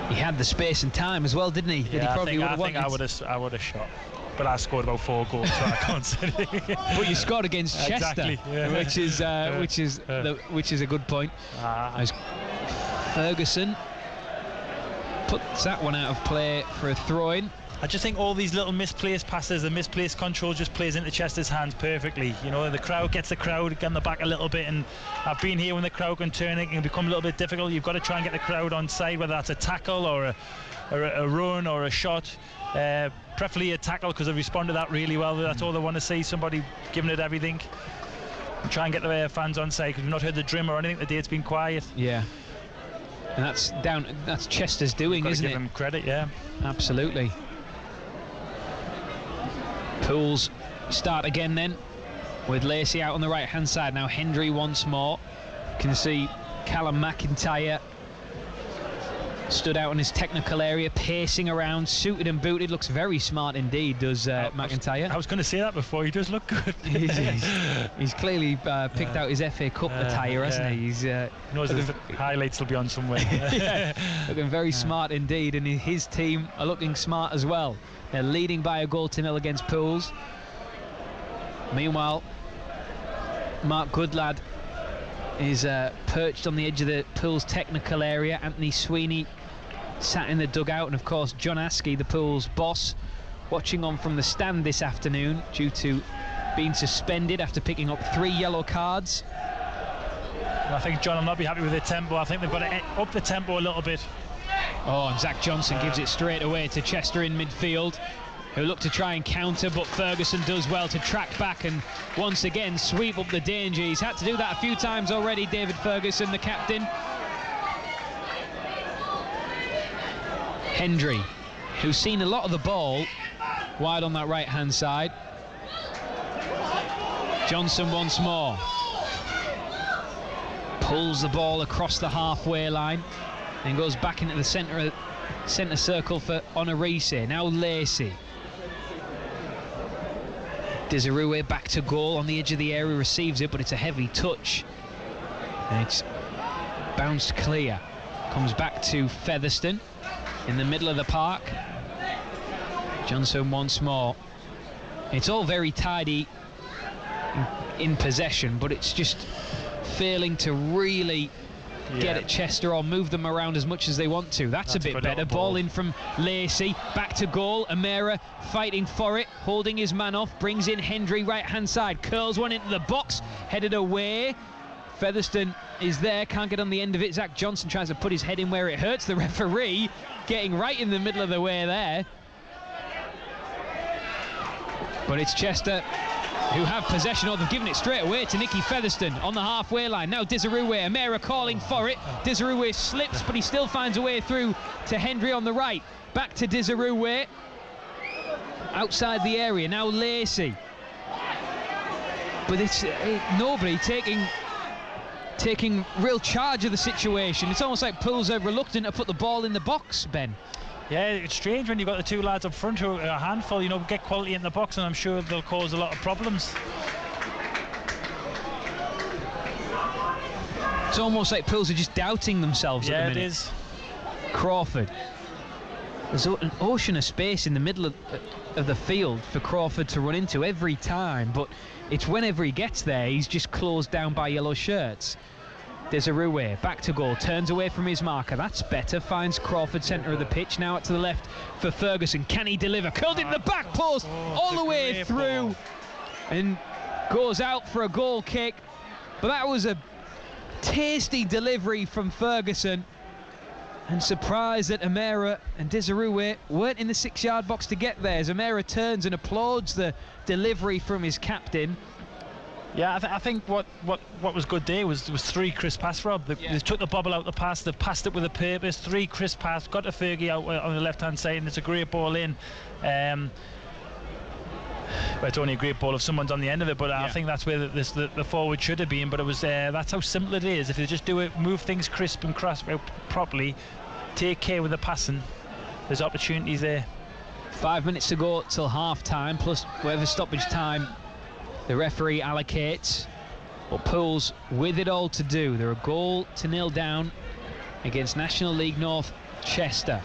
He had the space and time as well, didn't he? Yeah, that he probably I think I would have shot. But I scored about 4 goals, so I can't say anything. But you scored against Chester, exactly, yeah. which is a good point. As Ferguson puts that one out of play for a throw-in. I just think all these little misplaced passes and misplaced control just plays into Chester's hands perfectly. You know, the crowd gets the crowd on the back a little bit, and I've been here when the crowd can turn, it can become a little bit difficult. You've got to try and get the crowd on side, whether that's a tackle or a run or a shot. Preferably a tackle, because they respond to that really well. That's all they want to see, somebody giving it everything. And try and get the fans on side, because we've not heard the drum or anything today. It's been quiet. Yeah. And that's Chester's doing, isn't it? Give him credit, yeah. Absolutely. Pools start again then, with Lacey out on the right hand side. Now Hendry once more. You can see Callum McIntyre stood out in his technical area, pacing around, suited and booted. Looks very smart indeed, does McIntyre. I was going to say that before. He does look good. he's clearly picked out his FA Cup attire, hasn't he? He's knows the highlights will be on somewhere. Looking very smart indeed, and his team are looking smart as well. They're leading by a goal to nil against Pools. Meanwhile, Mark Goodlad is perched on the edge of the Pools technical area. Anthony Sweeney sat in the dugout, and of course John Askey, the Pools boss, watching on from the stand this afternoon due to being suspended after picking up 3 yellow cards. I think John will not be happy with the tempo. I think they've got to up the tempo a little bit. Oh, and Zach Johnson gives it straight away to Chester in midfield, who look to try and counter, but Ferguson does well to track back and once again sweep up the danger. He's had to do that a few times already, David Ferguson, the captain. Hendry, who's seen a lot of the ball wide on that right hand side. Johnson once more pulls the ball across the halfway line and goes back into the centre circle for Onarise. Now Lacey. Desiree back to goal on the edge of the area, receives it, but it's a heavy touch. And it's bounced clear. Comes back to Featherstone in the middle of the park. Johnson once more. It's all very tidy in possession, but it's just failing to really get at Chester or move them around as much as they want to. That's a bit better. Ball in from Lacey, back to goal. Amira fighting for it, holding his man off, brings in Hendry right hand side, curls one into the box, headed away. Featherstone is there, can't get on the end of it. Zach Johnson tries to put his head in where it hurts. The referee getting right in the middle of the way there. But it's Chester who have possession, or they've given it straight away to Nicky Featherstone on the halfway line. Now Desiree, Amira calling for it. Desiree slips, but he still finds a way through to Hendry on the right. Back to Desiree, outside the area. Now Lacey, but it's nobody taking real charge of the situation. It's almost like Pools are reluctant to put the ball in the box, Ben. Yeah, it's strange when you've got the 2 lads up front who are a handful, you know, get quality in the box, and I'm sure they'll cause a lot of problems. It's almost like Pools are just doubting themselves at the minute. Yeah, it is. Crawford. There's an ocean of space in the middle of the field for Crawford to run into every time, but it's whenever he gets there, he's just closed down by yellow shirts. Desiree back to goal, turns away from his marker. That's better, finds Crawford centre of the pitch. Now out to the left for Ferguson. Can he deliver? Curled in the back post, all the way through, and goes out for a goal kick. But that was a tasty delivery from Ferguson, and surprised that Amira and Desiree weren't in the 6-yard box to get there, as Amira turns and applauds the delivery from his captain. Yeah, I think what was good there was 3 crisp pass, Rob. They took the bobble out the pass, they passed it with a purpose. 3 crisp pass, got to Fergie out on the left hand side, and it's a great ball in. Well, it's only a great ball if someone's on the end of it, but I think that's where the forward should have been. But it was that's how simple it is. If you just do it, move things crisp and properly, take care with the passing, there's opportunities there. 5 minutes to go till half time, plus whatever stoppage time the referee allocates. But Pools with it all to do. They're a goal to nil down against National League North Chester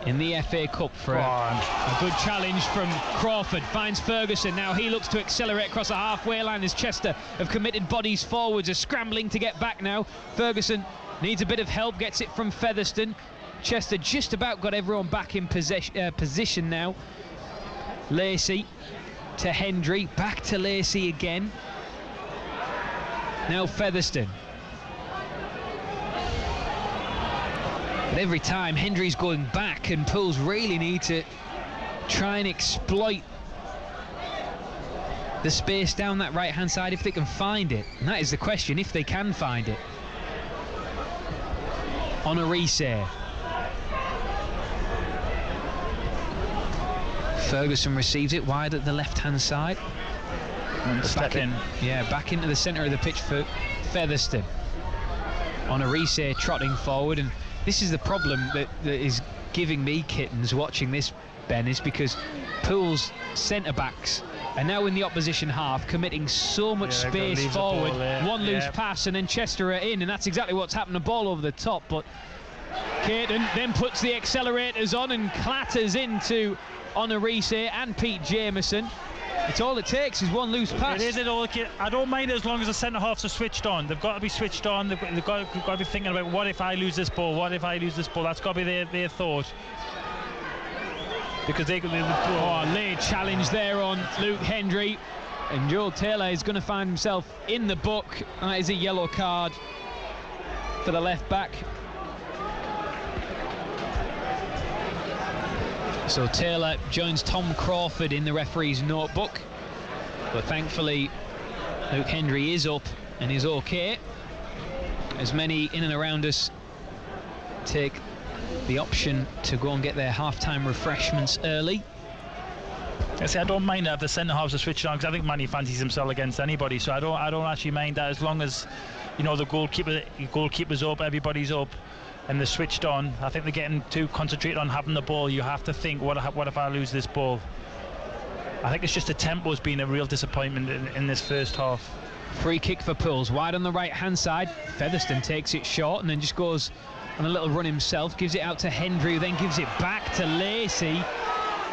in the FA Cup for a good challenge from Crawford. Finds Ferguson. Now he looks to accelerate across the halfway line as Chester have committed bodies forwards, are scrambling to get back now. Ferguson needs a bit of help, gets it from Featherstone. Chester just about got everyone back in position now. Lacey to Hendry, back to Lacey again. Now Featherstone. But every time Hendry's going back, and Pools really need to try and exploit the space down that right hand side if they can find it. And that is the question, if they can find it. On a resay. Ferguson receives it wide at the left-hand side. Back in. Yeah, back into the centre of the pitch for Featherstone. On a resay, trotting forward, and this is the problem that is giving me kittens watching this, Ben, is because Pools centre-backs are now in the opposition half, committing so much space forward. One loose pass, and then Chester are in, and that's exactly what's happened. The ball over the top, but Caton then puts the accelerators on and clatters into Honorise and Pete Jameson. It's all it takes is one loose pass. It is it all. I don't mind it as long as the centre halves are switched on. They've got to be switched on. They've got to be thinking about, what if I lose this ball? What if I lose this ball? That's got to be their thought. Because they late challenge there on Luke Hendry, and Joel Taylor is going to find himself in the book. That is a yellow card for the left back. So Taylor joins Tom Crawford in the referee's notebook, but thankfully Luke Hendry is up and is okay, as many in and around us take the option to go and get their half-time refreshments early. I don't mind that if the centre halves are switched on, because I think Manny fancies himself against anybody, so I don't actually mind that, as long as, you know, the goalkeeper's up, everybody's up, and they're switched on. I think they're getting too concentrated on having the ball. You have to think, what if I lose this ball? I think it's just the tempo's been a real disappointment in this first half. Free kick for Pools, wide on the right hand side. Featherstone takes it short and then just goes on a little run himself, gives it out to Hendry, who then gives it back to Lacey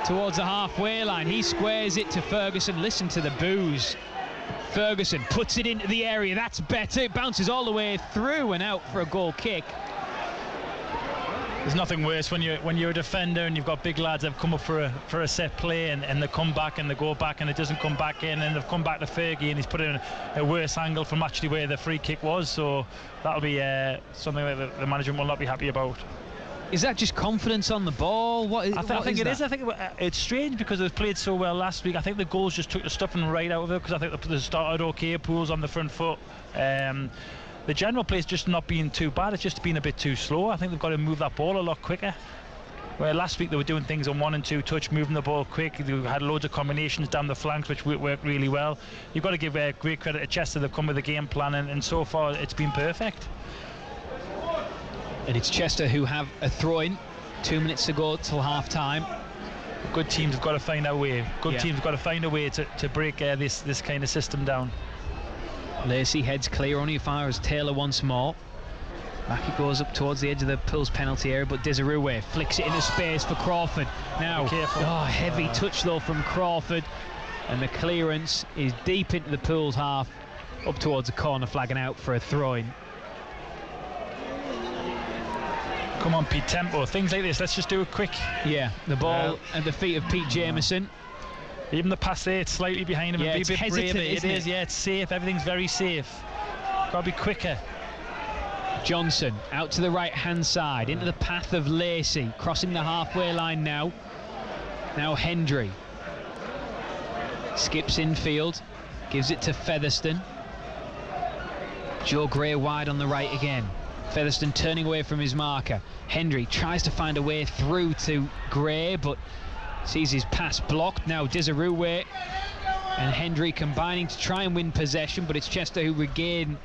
towards the halfway line. He squares it to Ferguson. Listen to the boos. Ferguson puts it into the area. That's better. It bounces all the way through and out for a goal kick. There's nothing worse when you're a defender and you've got big lads that have come up for a set play, and they come back and they go back and it doesn't come back in, and they've come back to Fergie and he's put in a worse angle from actually where the free kick was. So that'll be something that the management will not be happy about. Is that just confidence on the ball? I think it is. I think it's strange because it played so well last week. I think the goals just took the stuffing right out of it, because I think they started okay. Pools on the front foot. The general play's just not being too bad. It's just been a bit too slow. I think they've got to move that ball a lot quicker. Where last week they were doing things on 1 and 2 touch, moving the ball quick. They had loads of combinations down the flanks, which worked really well. You've got to give great credit to Chester. They've come with a game plan, and so far it's been perfect. And it's Chester who have a throw-in. 2 minutes to go till half-time. Good teams have got to find a way. Teams have got to find a way to break this kind of system down. Lacey heads clear, only as far as Taylor once more. Back it goes up towards the edge of the Pools penalty area, but Desirue flicks it into space for Crawford. Now, heavy touch though from Crawford, and the clearance is deep into the Pools half, up towards the corner flag and out for a throw-in. Come on, Pete, tempo, things like this, let's just do it quick. Yeah, the ball at the feet of Pete Jameson. Even the pass there, it's slightly behind him. Yeah, and it's be a bit hesitant, braver. It is, yeah, it's safe. Everything's very safe. Got to be quicker. Johnson out to the right-hand side, into the path of Lacey, crossing the halfway line now. Now Hendry skips infield, gives it to Featherstone. Joe Gray wide on the right again. Featherstone turning away from his marker. Hendry tries to find a way through to Gray, but sees his pass blocked. Now Desirue and Hendry combining to try and win possession, but it's Chester who regain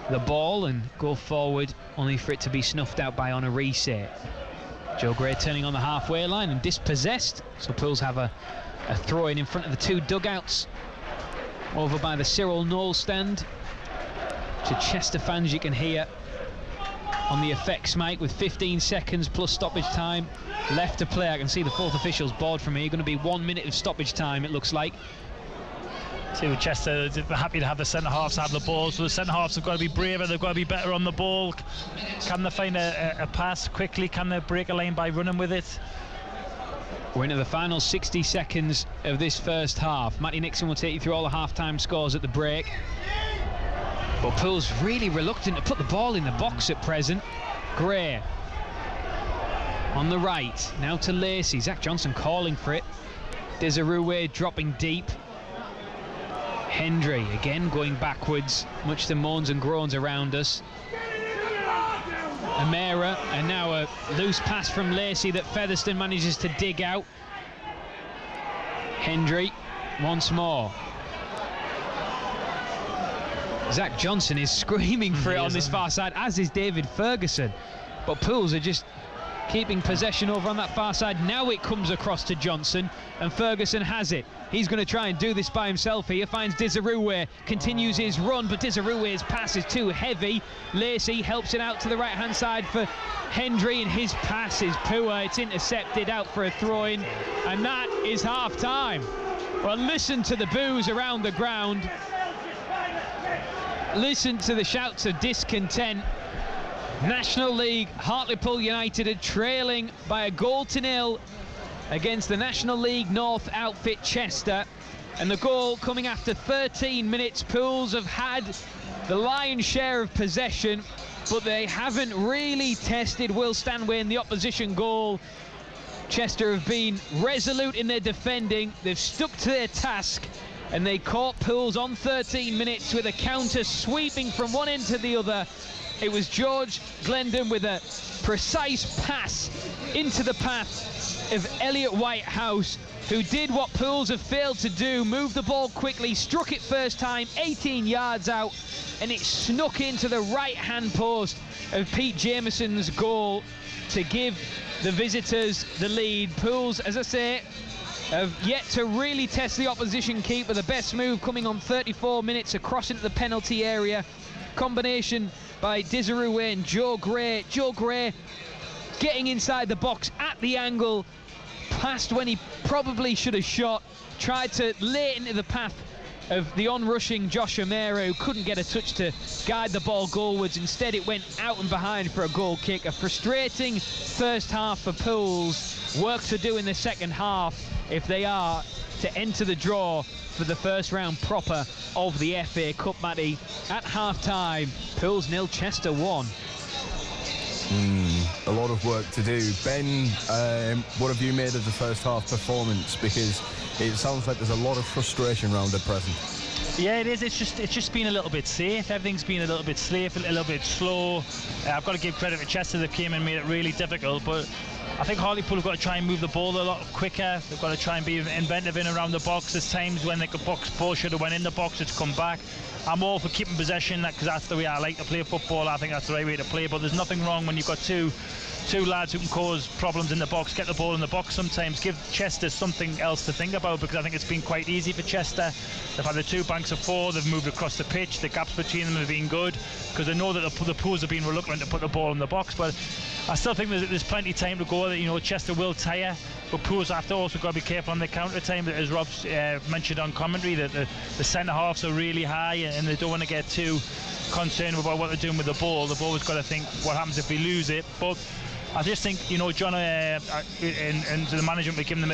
the ball and go forward, only for it to be snuffed out by Honorise. Joe Gray turning on the halfway line and dispossessed, so Pools have a throw in front of the two dugouts over by the Cyril Knoll stand. To Chester fans, you can hear on the effects mic with 15 seconds plus stoppage time left to play. I can see the fourth official's board from here. Going to be 1 minute of stoppage time, it looks like. See, with Chester, they're happy to have the centre halves have the ball, so the centre halves have got to be braver, they've got to be better on the ball. Can they find a pass quickly? Can they break a lane by running with it? We're into the final 60 seconds of this first half. Matty Nixon will take you through all the half-time scores at the break. But Pools really reluctant to put the ball in the box at present. Gray on the right, now to Lacey. Zach Johnson calling for it. Desirue dropping deep. Hendry again going backwards, much to moans and groans around us. Amera, and now a loose pass from Lacey that Featherstone manages to dig out. Hendry once more. Zach Johnson is screaming for it on this far side, as is David Ferguson. But Pools are just keeping possession over on that far side. Now it comes across to Johnson, and Ferguson has it. He's going to try and do this by himself here. Finds Desirue, continues his run, but Desirue's pass is too heavy. Lacey helps it out to the right-hand side for Hendry, and his pass is poor. It's intercepted out for a throw-in, and that is half-time. Well, listen to the boos around the ground. Listen to the shouts of discontent. National League, Hartlepool United are trailing by a 1-0 against the National League North outfit Chester, and the goal coming after 13 minutes. Pools have had the lion's share of possession, but they haven't really tested Will Stanway in the opposition goal. Chester have been resolute in their defending. They've stuck to their task, and they caught Pools on 13 minutes with a counter sweeping from one end to the other. It was George Glendon with a precise pass into the path of Elliot Whitehouse, who did what Pools have failed to do, moved the ball quickly, struck it first time, 18 yards out, and it snuck into the right-hand post of Pete Jameson's goal to give the visitors the lead. Pools, as I say, have yet to really test the opposition keeper. The best move coming on 34 minutes across into the penalty area. Combination by Desirue and Joe Gray. Joe Gray getting inside the box at the angle, past when he probably should have shot, tried to lay it into the path of the on-rushing Josh Amera, who couldn't get a touch to guide the ball goalwards. Instead it went out and behind for a goal kick. A frustrating first half for Pools. Work to do in the second half if they are to enter the draw for the first round proper of the FA Cup, Matty. At half-time, Pools 0, Chester 1. A lot of work to do. Ben, what have you made of the first half performance? Because it sounds like there's a lot of frustration around at present. Yeah, it is. It's just been a little bit safe. Everything's been a little bit safe, a little bit slow. I've got to give credit to Chester. They came and made it really difficult, but I think Hartlepool have got to try and move the ball a lot quicker. They've got to try and be inventive in around the box. There's times when the ball should have went in the box, it's come back. I'm all for keeping possession, because that's the way I like to play football. I think that's the right way to play, but there's nothing wrong when you've got two lads who can cause problems in the box, get the ball in the box sometimes. Give Chester something else to think about, because I think it's been quite easy for Chester. They've had the two banks of four, they've moved across the pitch, the gaps between them have been good, because they know that the Pools have been reluctant to put the ball in the box. But I still think there's plenty of time to go. You know, Chester will tire, but Pools have to also got to be careful on the counter time. As Rob mentioned on commentary, that the centre halves are really high, and they don't want to get too concerned about what they're doing with the ball. They've always got to think what happens if we lose it. But I just think, you know, John and the management will give them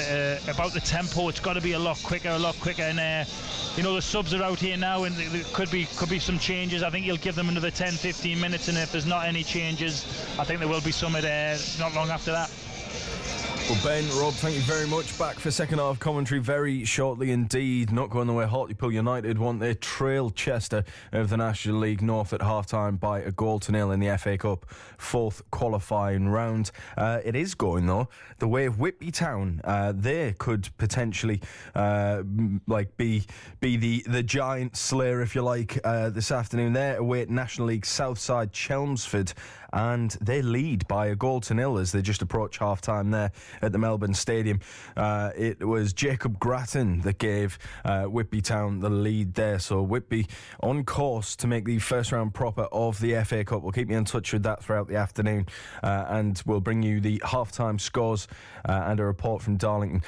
about the tempo. It's got to be a lot quicker, and you know, the subs are out here now, and there could be some changes. I think he'll give them another 10-15 minutes, and if there's not any changes, I think there will be some not long after that. Well, Ben, Rob, thank you very much. Back for second half commentary very shortly indeed. Not going the way Hartlepool United want. They trail Chester of the National League North at half-time by a 1-0 in the FA Cup fourth qualifying round. It is going, though, the way of Whitby Town. They could potentially be the giant slayer, if you like, this afternoon. They're away at National League Southside Chelmsford, and they lead by a 0-0 as they just approach half-time there at the Melbourne Stadium. It was Jacob Grattan that gave Whitby Town the lead there, so Whitby on course to make the first round proper of the FA Cup. We'll keep you in touch with that throughout the afternoon, and we'll bring you the half-time scores and a report from Darlington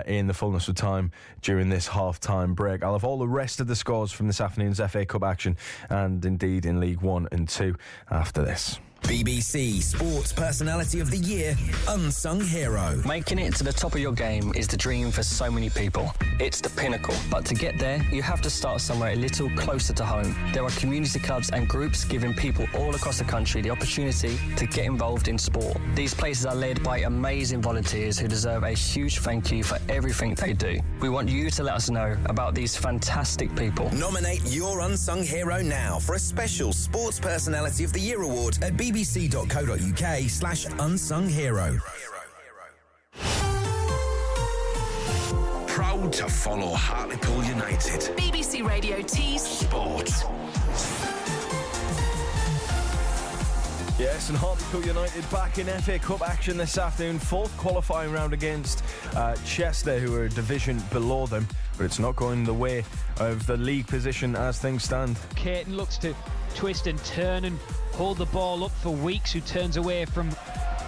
in the fullness of time during this half-time break. I'll have all the rest of the scores from this afternoon's FA Cup action and indeed in League 1 and 2 after this. BBC Sports Personality of the Year, Unsung Hero. Making it to the top of your game is the dream for so many people. It's the pinnacle. But to get there, you have to start somewhere a little closer to home. There are community clubs and groups giving people all across the country the opportunity to get involved in sport. These places are led by amazing volunteers who deserve a huge thank you for everything they do. We want you to let us know about these fantastic people. Nominate your Unsung Hero now for a special Sports Personality of the Year award at bbc.co.uk/unsung hero. Proud to follow Hartlepool United. BBC Radio T's Sport. Yes, and Hartlepool United back in FA Cup action this afternoon. Fourth qualifying round against Chester, who are a division below them. But it's not going the way of the league position as things stand. Caton looks to twist and turn and hold the ball up for Weeks, who turns away from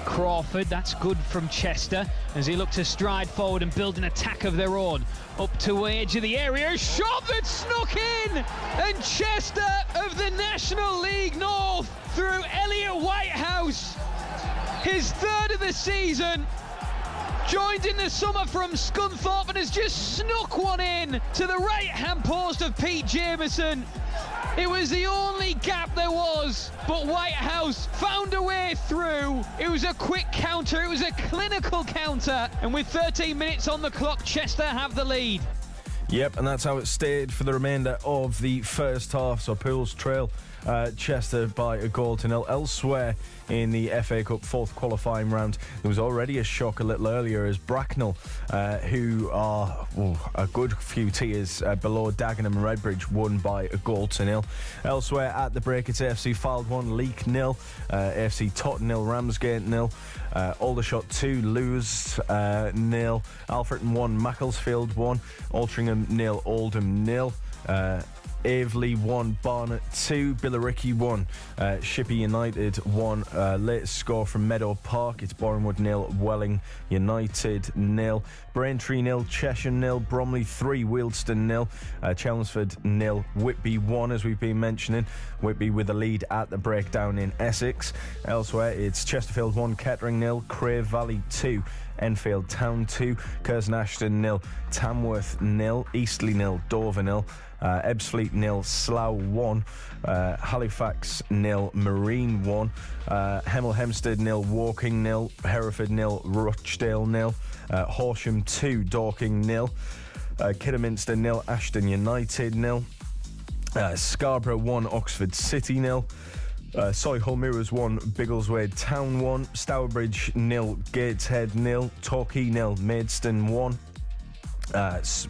Crawford. That's good from Chester as he look to stride forward and build an attack of their own. Up to edge of the area, a shot that snuck in, and Chester of the National League North through Elliot Whitehouse, his third of the season, joined in the summer from Scunthorpe and has just snuck one in to the right-hand post of Pete Jameson. It was the only gap there was, but Whitehouse found a way through. It was a quick counter, it was a clinical counter, and with 13 minutes on the clock, Chester have the lead. Yep, and that's how it stayed for the remainder of the first half. So Pools trail Chester by a 0-0. Elsewhere in the FA Cup fourth qualifying round, there was already a shock a little earlier as Bracknell, who are a good few tiers below Dagenham and Redbridge, won by a 0-0. Elsewhere at the break, it's AFC Fylde 1, Leek 0, AFC Totton 0, Ramsgate 0, Aldershot 2, Lewes 0, Alfreton 1, Macclesfield 1, Altrincham 0, Oldham 0, Aveley 1, Barnet 2, Billericay 1, Shippey United 1. Latest score from Meadow Park, it's Bournemouth 0, Welling United 0, Braintree 0, Cheshire 0, Bromley 3, Wealdstone 0, Chelmsford 0, Whitby 1, as we've been mentioning. Whitby with the lead at the breakdown in Essex. Elsewhere, it's Chesterfield 1, Kettering 0, Crave Valley 2, Enfield Town 2, Curzon Ashton 0, Tamworth 0, Eastleigh 0, Dover 0, Ebbsfleet 0, Slough 1, Halifax 0, Marine 1, Hemel Hempstead 0, Woking 0, Hereford 0, Rochdale 0, Horsham 2, Dorking 0, Kidderminster 0, Ashton United 0, Scarborough 1, Oxford City 0, Solihull Mirrors 1, Biggleswade Town 1, Stourbridge 0, Gateshead 0, Torquay 0, Maidstone 1,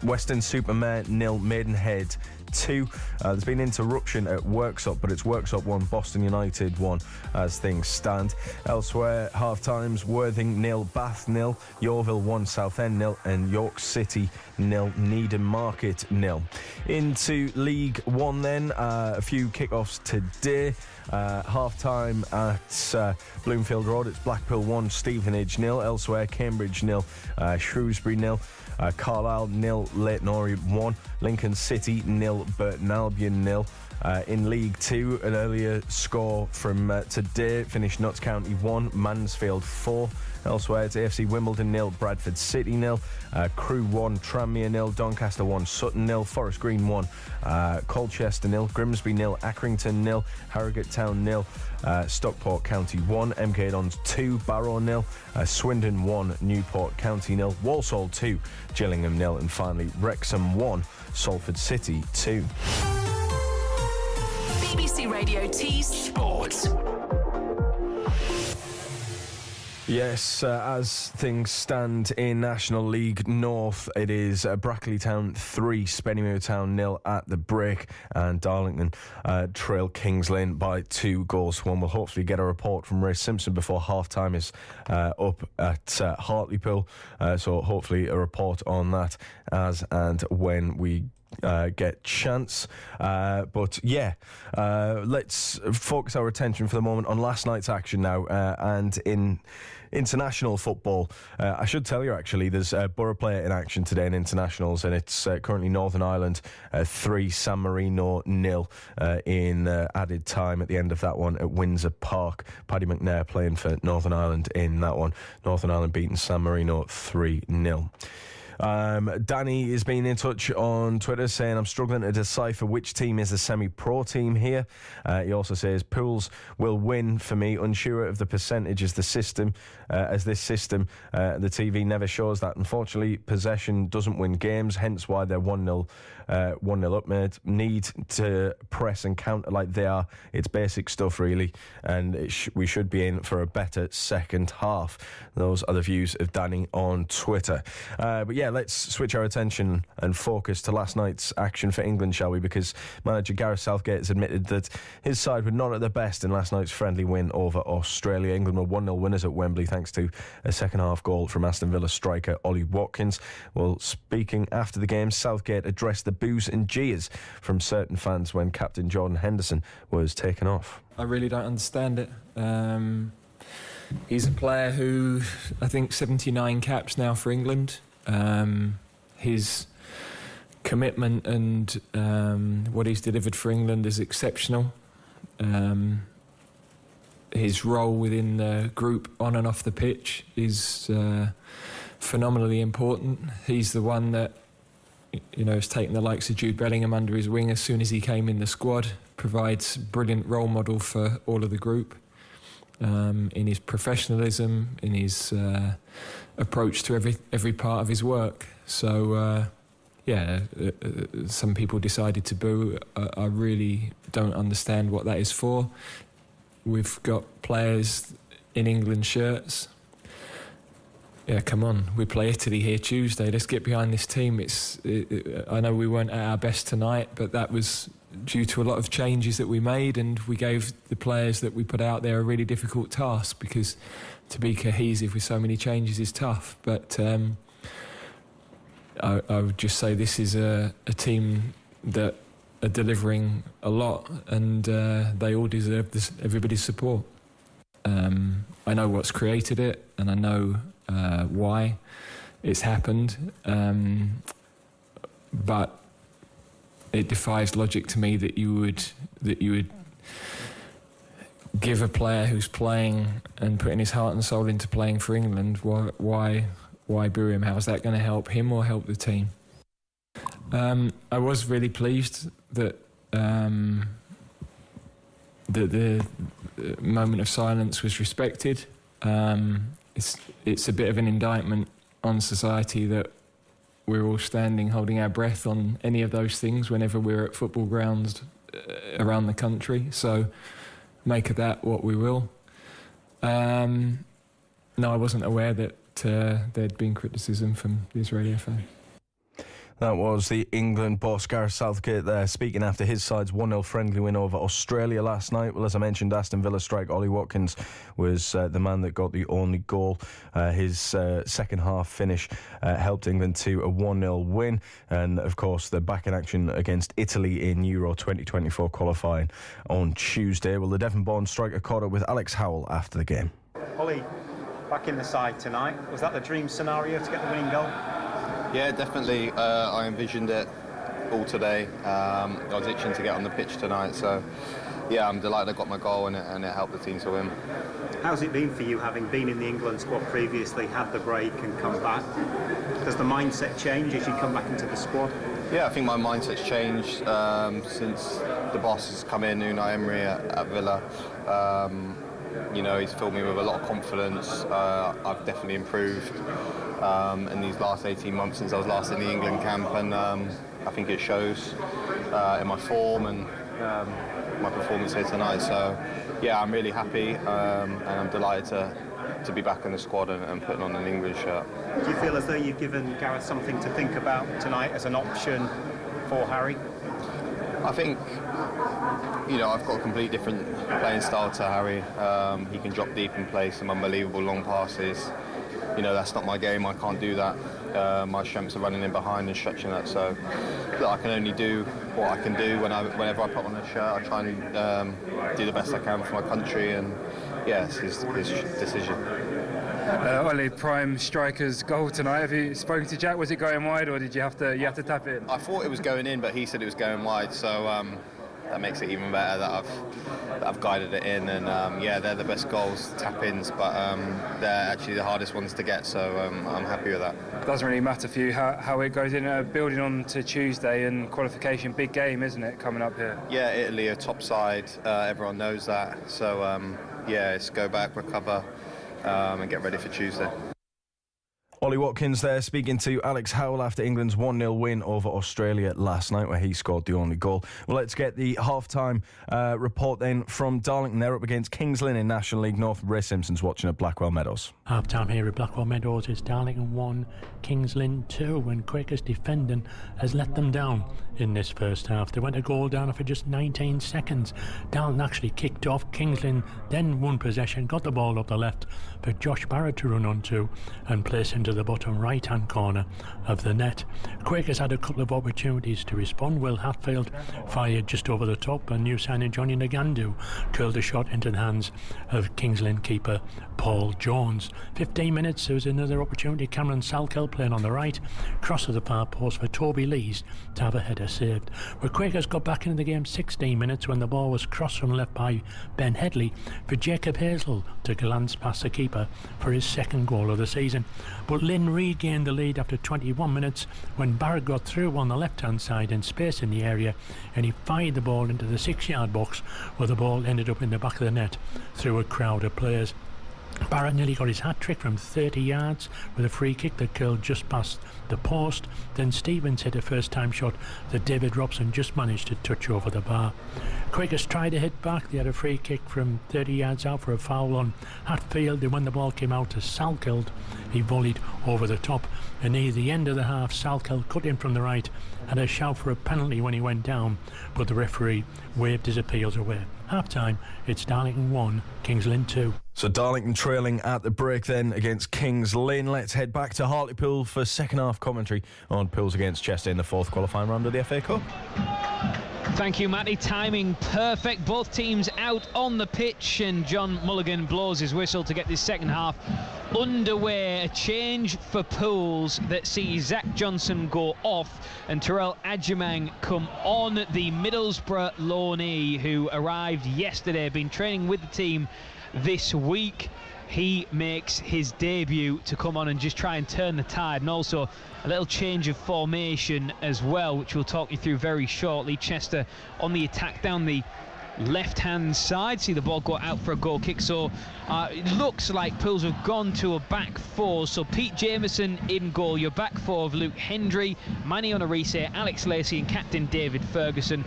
Western Supermare 0, Maidenhead 2. There's been interruption at Worksop, but it's Worksop 1, Boston United 1 as things stand. Elsewhere, half times: Worthing 0, Bath 0, Yeovil 1, Southend 0, and York City 0, Needham Market 0. Into League 1 then, a few kickoffs today. Half time at Bloomfield Road, it's Blackpool 1, Stevenage 0. Elsewhere, Cambridge 0, Shrewsbury 0, Carlisle 0, Leyton Orient 1, Lincoln City 0, Burton Albion 0, In League 2, an earlier score from today finished Notts County 1, Mansfield 4. Elsewhere, it's AFC Wimbledon 0, Bradford City 0, Crewe 1, Tranmere 0, Doncaster 1, Sutton 0, Forest Green 1, Colchester 0, Grimsby 0, Accrington 0, Harrogate Town 0, Stockport County 1, MK Dons 2, Barrow 0, Swindon 1, Newport County 0, Walsall 2, Gillingham 0, and finally Wrexham 1, Salford City 2. BBC Radio T's Sports. Yes, as things stand in National League North, it is Brackley Town 3, Spennymoor Town 0 at the break, and Darlington trail Kings Lynn by 2 goals to 1. We'll hopefully get a report from Ray Simpson before half-time is up at Hartlepool, so hopefully a report on that as and when we get chance. But yeah, let's focus our attention for the moment on last night's action now, and in international football. I should tell you, actually, there's a Borough player in action today in internationals, and it's currently Northern Ireland 3, San Marino 0 in added time at the end of that one at Windsor Park. Paddy McNair playing for Northern Ireland in that one. Northern Ireland beating San Marino 3-0. Danny has been in touch on Twitter saying, I'm struggling to decipher which team is the semi-pro team here. He also says, Pools will win for me, unsure of the percentage as the system, the TV never shows that. Unfortunately, possession doesn't win games, hence why they're 1-0 up, mate. Need to press and counter like they are. It's basic stuff, really, and we should be in for a better second half. Those are the views of Danny on Twitter. But yeah, let's switch our attention and focus to last night's action for England, shall we? Because manager Gareth Southgate has admitted that his side were not at their best in last night's friendly win over Australia. England were 1-0 winners at Wembley thanks to a second-half goal from Aston Villa striker Ollie Watkins. Well, speaking after the game, Southgate addressed the boos and jeers from certain fans when captain Jordan Henderson was taken off. I really don't understand it. He's a player who, I think, 79 caps now for England. His commitment and what he's delivered for England is exceptional. His role within the group on and off the pitch is phenomenally important. He's the one that, you know, has taken the likes of Jude Bellingham under his wing as soon as he came in the squad, provides a brilliant role model for all of the group. In his professionalism, in his approach to every part of his work. So, some people decided to boo. I really don't understand what that is for. We've got players in England shirts. Yeah, come on. We play Italy here Tuesday. Let's get behind this team. I know we weren't at our best tonight, but that was due to a lot of changes that we made, and we gave the players that we put out there a really difficult task, because to be cohesive with so many changes is tough. But I would just say this is a team that are delivering a lot, and they all deserve everybody's support. I know what's created it, and I know why it's happened, but it defies logic to me that you would give a player who's playing and putting his heart and soul into playing for England, why boo him? How's that going to help him or help the team? I was really pleased that the moment of silence was respected. It's a bit of an indictment on society that we're all standing holding our breath on any of those things whenever we're at football grounds around the country. So make of that what we will. No, I wasn't aware that there'd been criticism from the Israeli FA. That was the England boss, Gareth Southgate, there, speaking after his side's 1-0 friendly win over Australia last night. Well, as I mentioned, Aston Villa striker Ollie Watkins was the man that got the only goal. His second half finish helped England to a 1-0 win. And, of course, they're back in action against Italy in Euro 2024 qualifying on Tuesday. Well, the Devon-born striker caught up with Alex Howell after the game. Ollie, back in the side tonight. Was that the dream scenario to get the winning goal? Yeah, definitely. I envisioned it all today. I was itching to get on the pitch tonight, so yeah, I'm delighted I got my goal and it helped the team to win. How's it been for you, having been in the England squad previously, had the break and come back? Does the mindset change as you come back into the squad? Yeah, I think my mindset's changed since the boss has come in, Unai Emery at Villa. You know, he's filled me with a lot of confidence. I've definitely improved in these last 18 months since I was last in the England camp, and I think it shows in my form and my performance here tonight. So yeah, I'm really happy and I'm delighted to be back in the squad and putting on an England shirt. Do you feel as though you've given Gareth something to think about tonight as an option for Harry? I think, you know, I've got a completely different playing style to Harry. He can drop deep and play some unbelievable long passes. You know, that's not my game, I can't do that. My strengths are running in behind and stretching that, so I can only do what I can do whenever I put on a shirt. I try and do the best I can for my country, and yeah, it's his decision. Ollie, prime striker's goal tonight. Have you spoken to Jack? Was it going wide, or did you have to tap it in? I thought it was going in, but he said it was going wide, so that makes it even better that I've guided it in. And yeah, they're the best goals, tap-ins, but they're actually the hardest ones to get, so I'm happy with that. Doesn't really matter for you how it goes in. Building on to Tuesday and qualification, big game, isn't it, coming up here? Yeah, Italy are top side. Everyone knows that. So yeah, it's go back, recover, and get ready for Tuesday. Ollie Watkins there speaking to Alex Howell after England's 1-0 win over Australia last night, where he scored the only goal. Well, let's get the half-time report then from Darlington. They're up against Kings Lynn in National League North. Ray Simpson's watching at Blackwell Meadows. Half-time here at Blackwell Meadows. It's Darlington 1, Kings Lynn 2, when Quakers defending has let them down in this first half. They went a goal down after just 19 seconds. Darlington actually kicked off. Kings Lynn then won possession, got the ball up the left for Josh Barrett to run onto and place into the bottom right-hand corner of the net. Quakers had a couple of opportunities to respond. Will Hatfield fired just over the top, and new signing Johnny Nagandu curled a shot into the hands of Kings Lynn keeper Paul Jones. 15 minutes, there was another opportunity. Cameron Salkell playing on the right, cross of the far post for Toby Lees to have a header saved. But Quakers got back into the game 16 minutes when the ball was crossed from left by Ben Headley for Jacob Hazel to glance past the keeper for his second goal of the season. But Lynn regained the lead after 21 minutes when Barrett got through on the left-hand side in space in the area, and he fired the ball into the 6-yard box, where the ball ended up in the back of the net through a crowd of players. Barrett nearly got his hat-trick from 30 yards with a free kick that curled just past the post. Then Stevens hit a first-time shot that David Robson just managed to touch over the bar. Quakers tried to hit back. They had a free kick from 30 yards out for a foul on Hatfield. And when the ball came out to Salkeld, he volleyed over the top. And near the end of the half, Salkeld cut in from the right, had a shout for a penalty when he went down, but the referee waved his appeals away. Half-time, it's Darlington 1, Kings Lynn 2. So Darlington trailing at the break then against Kings Lynn. Let's head back to Hartlepool for second half commentary on Pools against Chester in the fourth qualifying round of the FA Cup. Thank you, Matty. Timing perfect. Both teams out on the pitch, and John Mulligan blows his whistle to get this second half underway. A change for Pools that sees Zach Johnson go off and Terrell Adjumang come on, the Middlesbrough loanee who arrived yesterday, been training with the team this week. He makes his debut to come on and just try and turn the tide, and also a little change of formation as well, which we'll talk you through very shortly. Chester on the attack down the left-hand side. See the ball go out for a goal kick. So it looks like Pools have gone to a back four. So Pete Jameson in goal. Your back four of Luke Hendry, Manny Onarise, Alex Lacey and captain David Ferguson.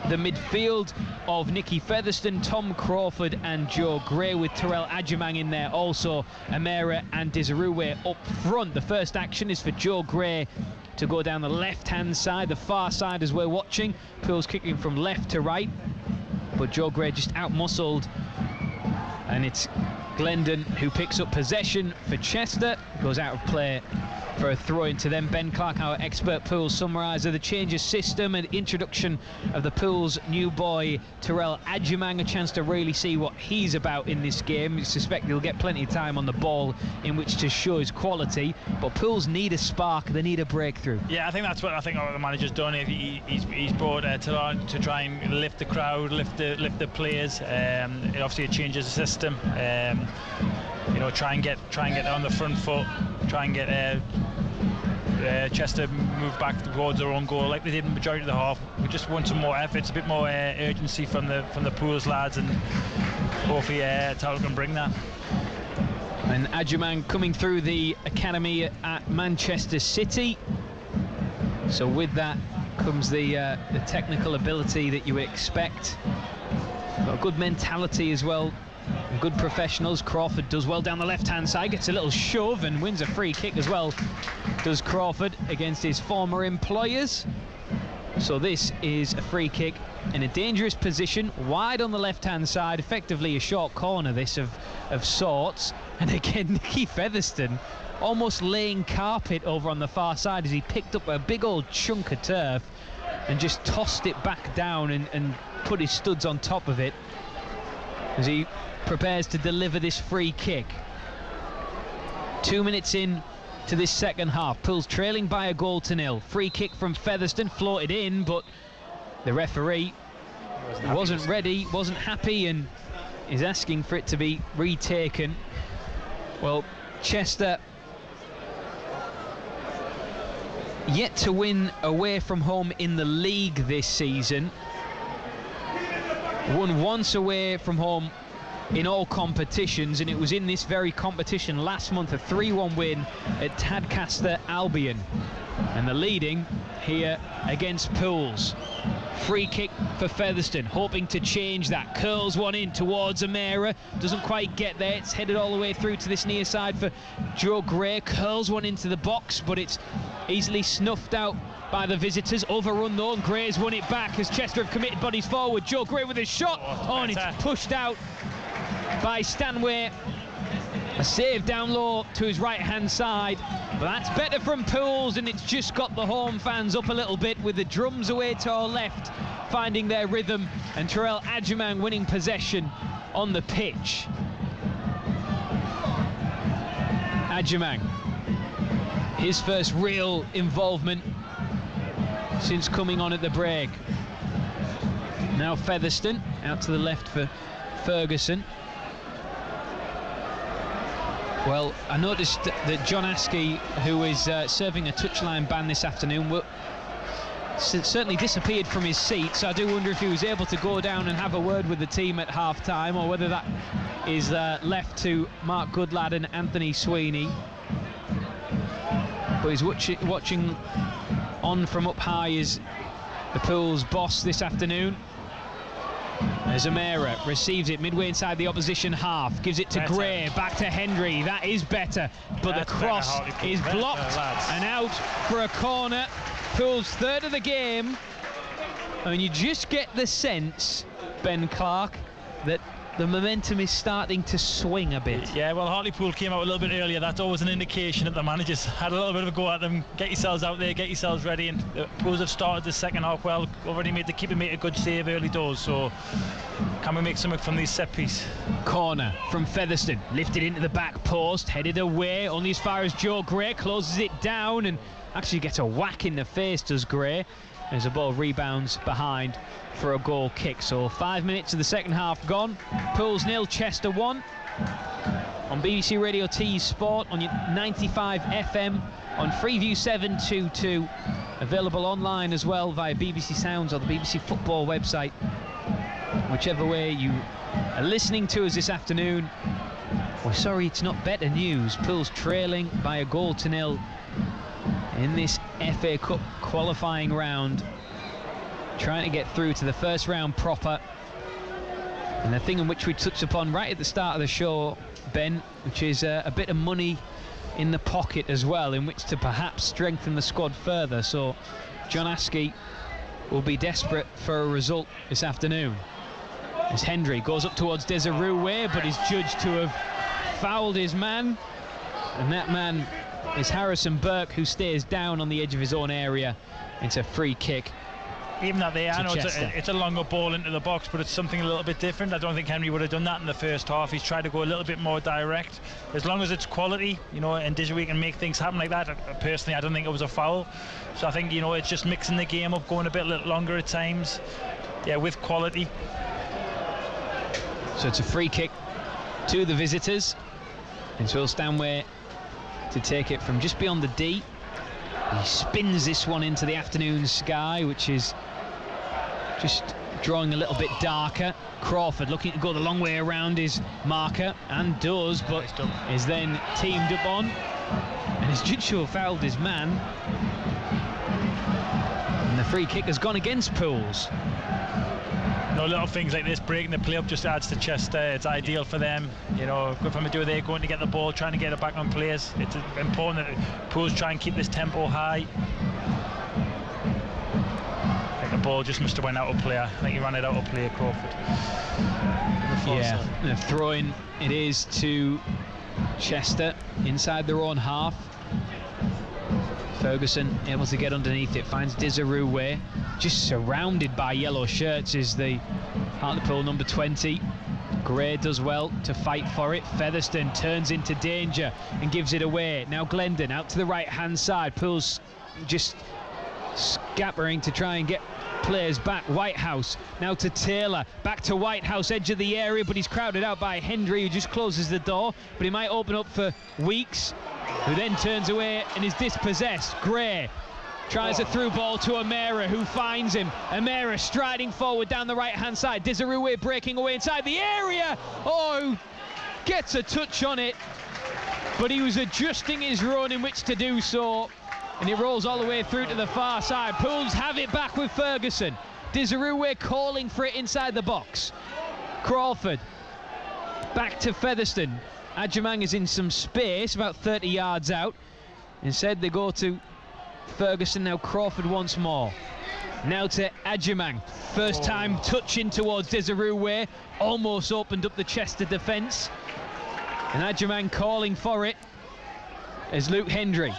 The midfield of Nicky Featherstone, Tom Crawford and Joe Gray, with Terrell Adjumang in there also. Amera and Desiruwe up front. The first action is for Joe Gray to go down the left-hand side, the far side as we're watching. Pools kicking from left to right, but Joe Gray just out-muscled, and it's Glendon who picks up possession for Chester. Goes out of play for a throw into them. Ben Clark, our expert pool summariser. The change of system and introduction of the pool's new boy Terrell Adjumang, a chance to really see what he's about in this game. I suspect he'll get plenty of time on the ball in which to show his quality, but pools need a spark, they need a breakthrough. Yeah, I think that's what the manager's done. He's brought Terrell to try and lift the crowd, lift the players. Obviously it changes the system. Try and get on the front foot, try and get Chester move back towards their own goal like they did in the majority of the half. We just want some more efforts, a bit more urgency from the pools lads, and hopefully Terrell can bring that. And Adjumang coming through the academy at Manchester City. So with that comes the technical ability that you expect. Got a good mentality as well. Good professionals. Crawford does well down the left-hand side, gets a little shove and wins a free kick as well, does Crawford, against his former employers. So this is a free kick in a dangerous position, wide on the left-hand side, effectively a short corner this of sorts. And again, Nicky Featherstone almost laying carpet over on the far side as he picked up a big old chunk of turf and just tossed it back down and put his studs on top of it as he prepares to deliver this free kick. 2 minutes in to this second half. Pools trailing by a goal to nil. Free kick from Featherstone, floated in, but the referee wasn't ready, wasn't happy, and is asking for it to be retaken. Well, Chester yet to win away from home in the league this season. Won once away from home in all competitions, and it was in this very competition last month, a 3-1 win at Tadcaster Albion. And the leading here against Pools. Free kick for Featherstone, hoping to change that. Curls one in towards Amera, doesn't quite get there. It's headed all the way through to this near side for Joe Gray. Curls one into the box, but it's easily snuffed out by the visitors. Overrun though, and Gray's won it back as Chester have committed bodies forward. Joe Gray with a shot. And it's pushed out by Stanway. A save down low to his right-hand side, but that's better from Pools, and it's just got the home fans up a little bit with the drums away to our left, finding their rhythm, and Terrell Adjumang winning possession on the pitch. Adjumang, his first real involvement since coming on at the break. Now Featherstone out to the left for Ferguson. Well, I noticed that John Askey, who is serving a touchline ban this afternoon, certainly disappeared from his seat, so I do wonder if he was able to go down and have a word with the team at half-time, or whether that is left to Mark Goodlad and Anthony Sweeney. But he's watching on from up high is the Pools boss this afternoon. As Amera receives it midway inside the opposition half, gives it to Gray, back to Hendry. That is better, but the cross is blocked and out for a corner. Pools third of the game, and you just get the sense, Ben Clark, that the momentum is starting to swing a bit. Yeah, well, Hartlepool came out a little bit earlier. That's always an indication that the managers had a little bit of a go at them. Get yourselves out there, get yourselves ready. And the Pools have started the second half well. Already made the keeper make a good save early doors. So can we make something from these set piece? Corner from Featherstone, lifted into the back post, headed away only as far as Joe Gray, closes it down and actually gets a whack in the face, does Gray, as the ball rebounds behind for a goal kick. So 5 minutes of the second half gone. Pools 0, Chester 1. On BBC Radio T Sport, on your 95 FM, on Freeview 722. Available online as well via BBC Sounds or the BBC Football website. Whichever way you are listening to us this afternoon. We're sorry it's not better news. Pools trailing by a goal to nil in this FA Cup qualifying round, trying to get through to the first round proper. And the thing in which we touched upon right at the start of the show, Ben, which is a bit of money in the pocket as well, in which to perhaps strengthen the squad further. So John Askey will be desperate for a result this afternoon, as Hendry goes up towards Desiree, but is judged to have fouled his man, and that man is Harrison Burke, who stays down on the edge of his own area. It's a free kick. Even that I know it's a longer ball into the box, but it's something a little bit different. I don't think Henry would have done that in the first half. He's tried to go a little bit more direct. As long as it's quality, and Dishery can make things happen like that, personally I don't think it was a foul. So I think, it's just mixing the game up, going a bit longer at times, with quality. So it's a free kick to the visitors, and Will Stanway to take it from just beyond the D. He spins this one into the afternoon sky, which is just drawing a little bit darker. Crawford looking to go the long way around his marker, and does, but is then teamed up on, and his Jutsu fouled his man, and the free kick has gone against Pools. Little things like this, breaking the play up just adds to Chester. It's ideal for them. Good from they're going to get the ball, trying to get it back on players. It's important that Pools try and keep this tempo high. I think the ball just must have went out of play. I think he ran it out of play, Crawford. A throw-in it is to Chester inside their own half. Ferguson able to get underneath it, finds Dishery. Just surrounded by yellow shirts is the Hartlepool number 20. Gray does well to fight for it. Featherstone turns into danger and gives it away. Now Glendon out to the right hand side. Pools just scampering to try and get players back. Whitehouse now to Taylor, back to Whitehouse, edge of the area, but he's crowded out by Hendry, who just closes the door, but he might open up for Weeks, who then turns away and is dispossessed. Gray tries a through ball to Amera, who finds him. Amera striding forward down the right hand side. Dishery breaking away inside the area. Gets a touch on it, but he was adjusting his run in which to do so, and it rolls all the way through to the far side. Pools have it back with Ferguson. Dishery calling for it inside the box. Crawford back to Featherstone. Adjumang is in some space, about 30 yards out. Instead they go to Ferguson. Now Crawford once more. Now to Adjumang. First time touching towards Dishery. Almost opened up the Chester defence. And Adjumang calling for it as Luke Hendry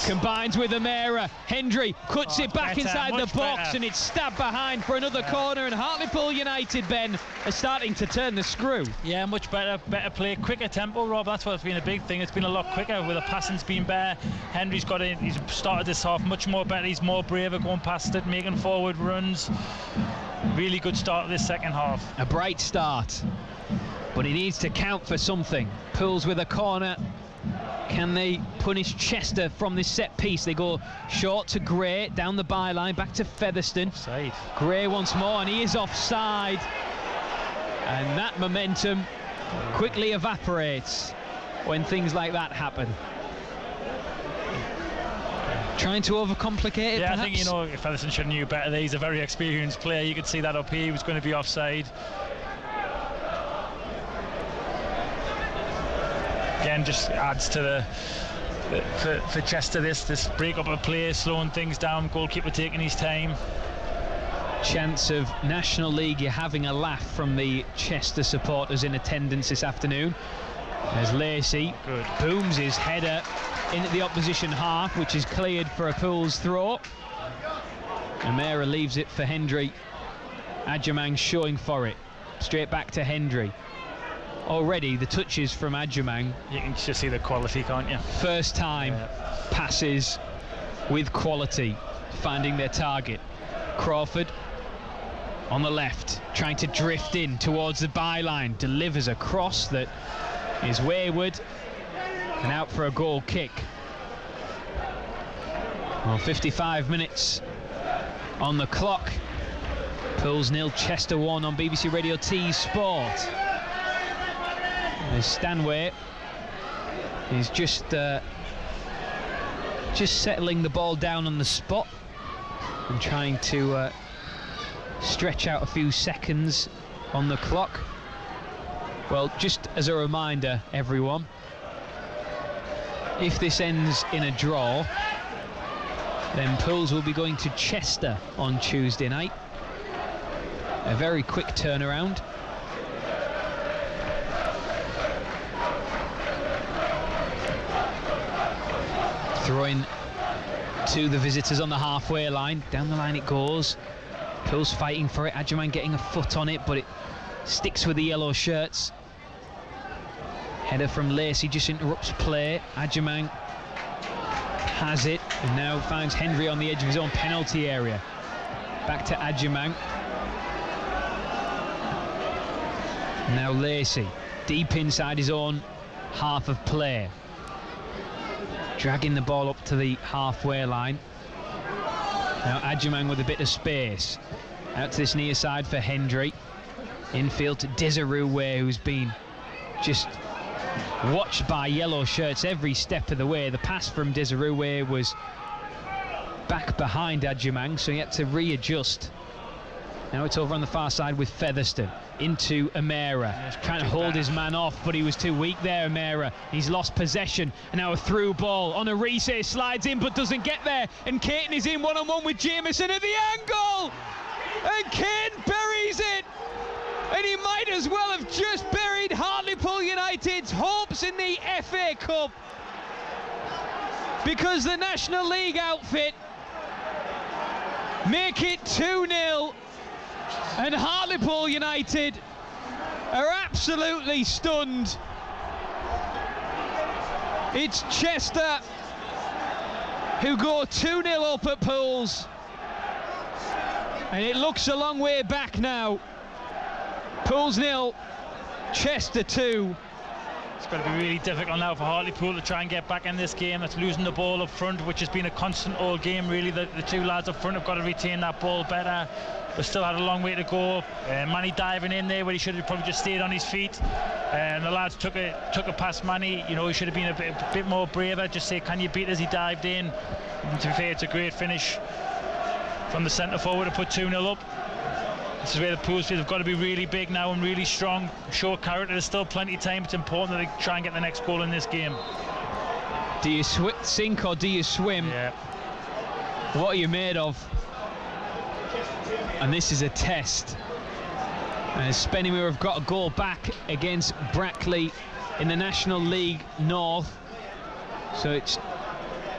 combines with Amera. Hendry cuts it back inside the box, and it's stabbed behind for another corner, and Hartlepool United, Ben, are starting to turn the screw. Yeah, much better play, quicker tempo, Rob. That's what's been a big thing. It's been a lot quicker with the passing's been better. Henry's he's started this half much more better. He's more braver going past it, making forward runs. Really good start of this second half. A bright start, but he needs to count for something. Pools with a corner. Can they punish Chester from this set piece? They go short to Gray, down the byline, back to Featherstone. Offside. Gray once more, and he is offside. And that momentum quickly evaporates when things like that happen. Trying to overcomplicate it, perhaps? I think, Featherstone should have knew better. He's a very experienced player. You could see that up here. He was going to be offside. Again, just adds to for Chester this break up of play, slowing things down, goalkeeper taking his time. Chance of National League, you're having a laugh from the Chester supporters in attendance this afternoon, as Lacey booms his header into the opposition half, which is cleared for a Pools throw. Amera leaves it for Hendry. Adjumang showing for it, straight back to Hendry. Already the touches from Adjumang. You can just see the quality, can't you? First time passes with quality, finding their target. Crawford on the left, trying to drift in towards the byline, delivers a cross that is wayward and out for a goal kick. Well, 55 minutes on the clock. Pools 0, Chester 1 on BBC Radio T Sport. As Stanway is just settling the ball down on the spot and trying to stretch out a few seconds on the clock. Well, just as a reminder, everyone, if this ends in a draw, then Pools will be going to Chester on Tuesday night. A very quick turnaround. Throwing to the visitors on the halfway line. Down the line it goes. Pools fighting for it. Adjumang getting a foot on it, but it sticks with the yellow shirts. Header from Lacey just interrupts play. Adjumang has it and now finds Hendry on the edge of his own penalty area. Back to Adjumang. Now Lacey, deep inside his own half of play. Dragging the ball up to the halfway line. Now Adjumang with a bit of space. Out to this near side for Hendry. Infield to Desiree, who's been just watched by yellow shirts every step of the way. The pass from Desiree was back behind Adjumang, so he had to readjust. Now it's over on the far side with Featherstone. Into Amera, trying to hold his man off, but he was too weak there, Amera. He's lost possession, and now a through ball. On a Reese slides in, but doesn't get there, and Caton is in one-on-one with Jameson at the angle! And Caton buries it! And he might as well have just buried Hartlepool United's hopes in the FA Cup, because the National League outfit make it 2-0. And Hartlepool United are absolutely stunned. It's Chester who go 2-0 up at Pools. And it looks a long way back now. Pools 0, Chester 2. It's going to be really difficult now for Hartlepool to try and get back in this game. That's losing the ball up front, which has been a constant all game, really. The two lads up front have got to retain that ball better. They still had a long way to go. Manny diving in there where he should have probably just stayed on his feet. And the lads took a past Manny. You know, he should have been a bit more braver. Just say, can you beat as he dived in? And to be fair, it's a great finish from the centre forward to put 2-0 up. This is where the Pools have got to be really big now and really strong. Show character. There's still plenty of time. It's important that they try and get the next goal in this game. Do you sink or do you swim? Yeah. What are you made of? And this is a test. And Spennymoor have got a goal back against Brackley in the National League North. So it's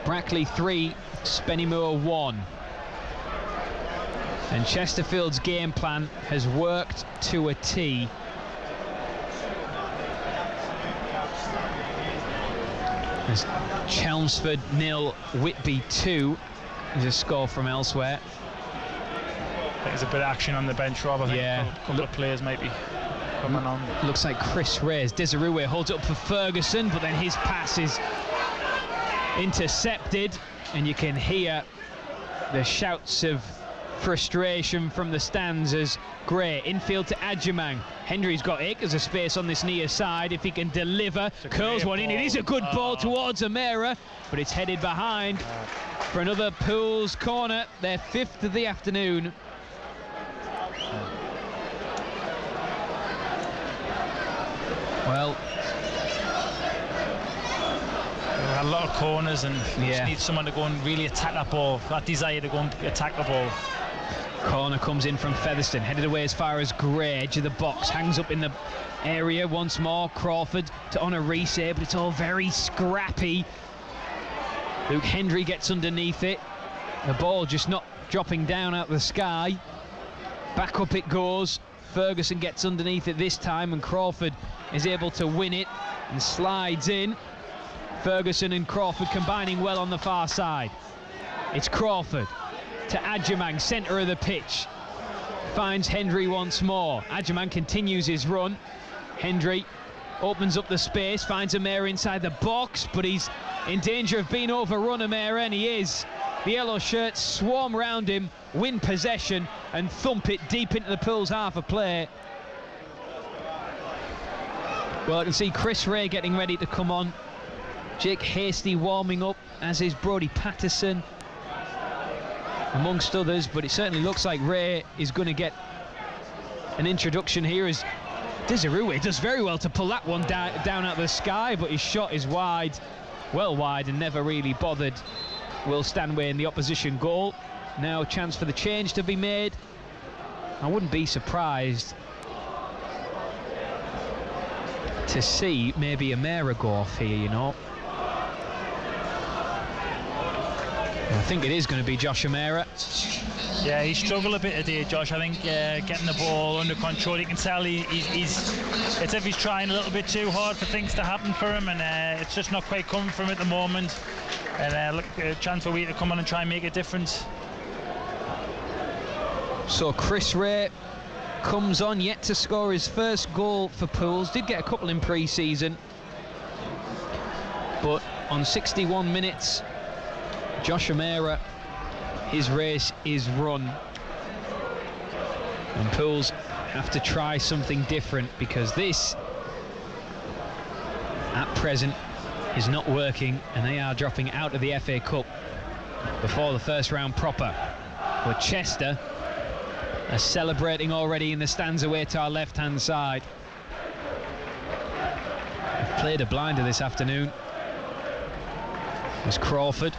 Brackley 3, Spennymoor 1. And Chesterfield's game plan has worked to a T. There's Chelmsford 0, Whitby 2. There's a score from elsewhere. I think there's a bit of action on the bench, Rob. I think a couple of players might be coming on. Looks like Chris Reyes. Desiree holds it up for Ferguson, but then his pass is intercepted, and you can hear the shouts of frustration from the stands as Gray infield to Adjumang. Hendry's got acres of space on this near side. If he can deliver, curls one in. It is a good ball towards Amera, but it's headed behind for another Pools corner, their 5th of the afternoon. Well, we've had a lot of corners, and just need someone to go and really attack that ball. That desire to go and attack the ball. Corner comes in from Featherstone, headed away as far as Gray, edge of the box, hangs up in the area once more. Crawford to Honor Reese, but it's all very scrappy. Luke Hendry gets underneath it. The ball just not dropping down out of the sky. Back up it goes. Ferguson gets underneath it this time, and Crawford is able to win it and slides in. Ferguson and Crawford combining well on the far side. It's Crawford to Adjumang, centre of the pitch. Finds Hendry once more. Adjumang continues his run. Hendry opens up the space, finds Amera inside the box, but he's in danger of being overrun, Amera, and he is. The yellow shirts swarm round him, win possession, and thump it deep into the Pools half of play. Well, I can see Chris Ray getting ready to come on. Jake Hasty warming up, as is Brodie Patterson, amongst others, but it certainly looks like Ray is going to get an introduction here, as Desiree does very well to pull that one down out of the sky, but his shot is wide, well wide, and never really bothered Will Stanway in the opposition goal. Now a chance for the change to be made. I wouldn't be surprised to see maybe Amera go off here, you know. I think it is going to be Josh O'Meara. Yeah, he struggled a bit today, Josh. I think getting the ball under control. You can tell he's it's if he's trying a little bit too hard for things to happen for him, and it's just not quite coming from him at the moment. And look, a chance for we to come on and try and make a difference. So Chris Ray comes on, yet to score his first goal for Pools. Did get a couple in pre-season, but on 61 minutes, Josh O'Meara, his race is run. And Pools have to try something different, because this, at present, is not working, and they are dropping out of the FA Cup before the first round proper. But Chester are celebrating already in the stands away to our left-hand side. They've played a blinder this afternoon. As Crawford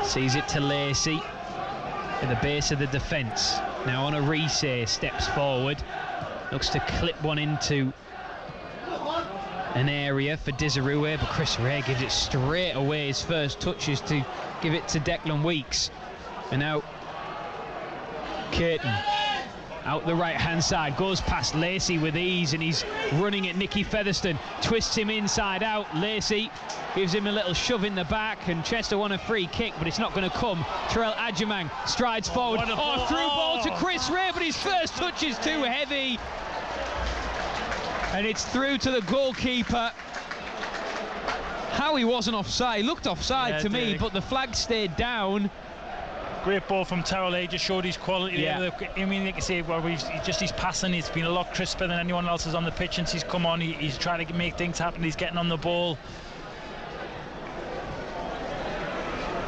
sees it to Lacey at the base of the defence. Now on a Risset, steps forward, looks to clip one into an area for Desirue, but Chris Ray gives it straight away. His first touch is to give it to Declan Weeks. And now Caton out the right hand side, goes past Lacey with ease, and he's running at Nicky Featherstone, twists him inside out. Lacey gives him a little shove in the back, and Chester won a free kick, but it's not going to come. Terrell Adjumang strides forward, through ball to Chris Ray, but his first touch is too heavy, and it's through to the goalkeeper. How he wasn't offside, he looked offside to me, but the flag stayed down. Great ball from Terrell. He just showed his quality there. I mean, like you say, well, his passing, he's been a lot crisper than anyone else is on the pitch since he's come on. He's trying to make things happen. He's getting on the ball.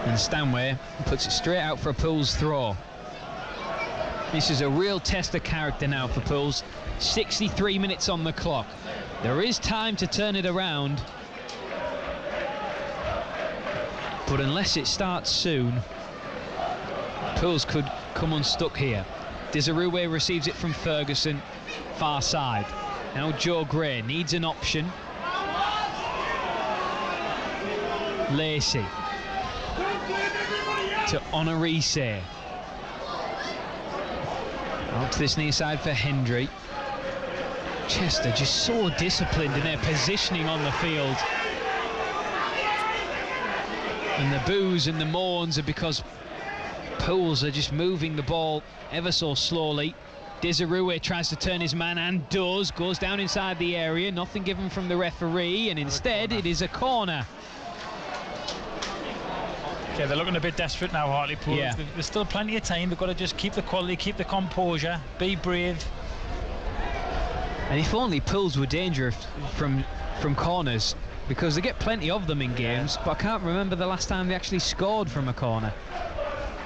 And Stanway puts it straight out for a Pools throw. This is a real test of character now for Pools. 63 minutes on the clock. There is time to turn it around, but unless it starts soon, Pools could come unstuck here. Desirue receives it from Ferguson, far side. Now Joe Gray needs an option. Lacey to Honorise. Out to this near side for Hendry. Chester just so disciplined in their positioning on the field. And the boos and the moans are because Pools are just moving the ball ever so slowly. Desirue tries to turn his man and does, goes down inside the area, nothing given from the referee, and instead it is a corner. Okay, they're looking a bit desperate now, Hartlepool. Yeah. There's still plenty of time. They've got to just keep the quality, keep the composure, be brave. And if only Pools were dangerous from corners, because they get plenty of them in games, but I can't remember the last time they actually scored from a corner.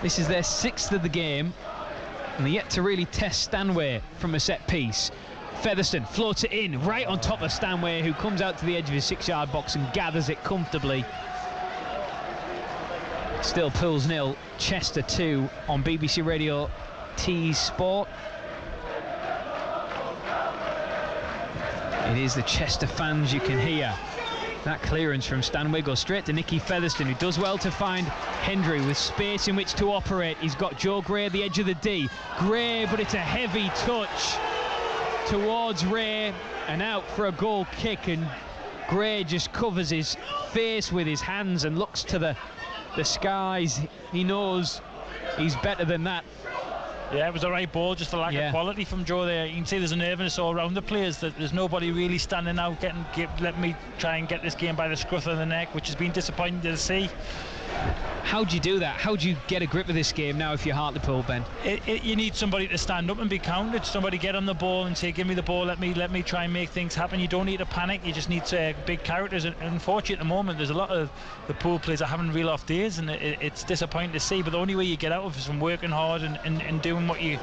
This is their 6th of the game, and they're yet to really test Stanway from a set piece. Featherstone floats it in right on top of Stanway, who comes out to the edge of his 6-yard box and gathers it comfortably. Still Pools 0, Chester 2 on BBC Radio T Sport. It is the Chester fans you can hear. That clearance from Stanway goes straight to Nicky Featherstone, who does well to find Hendry with space in which to operate. He's got Joe Gray at the edge of the D. Gray, but it's a heavy touch towards Ray, and out for a goal kick, and Gray just covers his face with his hands and looks to the skies. He knows he's better than that. Yeah, it was the right ball, just a lack of quality from Joe there. You can see there's a nervousness all around the players, that there's nobody really standing out, let me try and get this game by the scruff of the neck, which has been disappointing to see. How do you do that? How do you get a grip of this game now if you're Hartlepool, Ben? You need somebody to stand up and be counted. Somebody get on the ball and say, give me the ball, let me try and make things happen. You don't need to panic, you just need big characters. And unfortunately at the moment there's a lot of the Pool players are having real off days, and it's disappointing to see, but the only way you get out of it is from working hard and doing what you're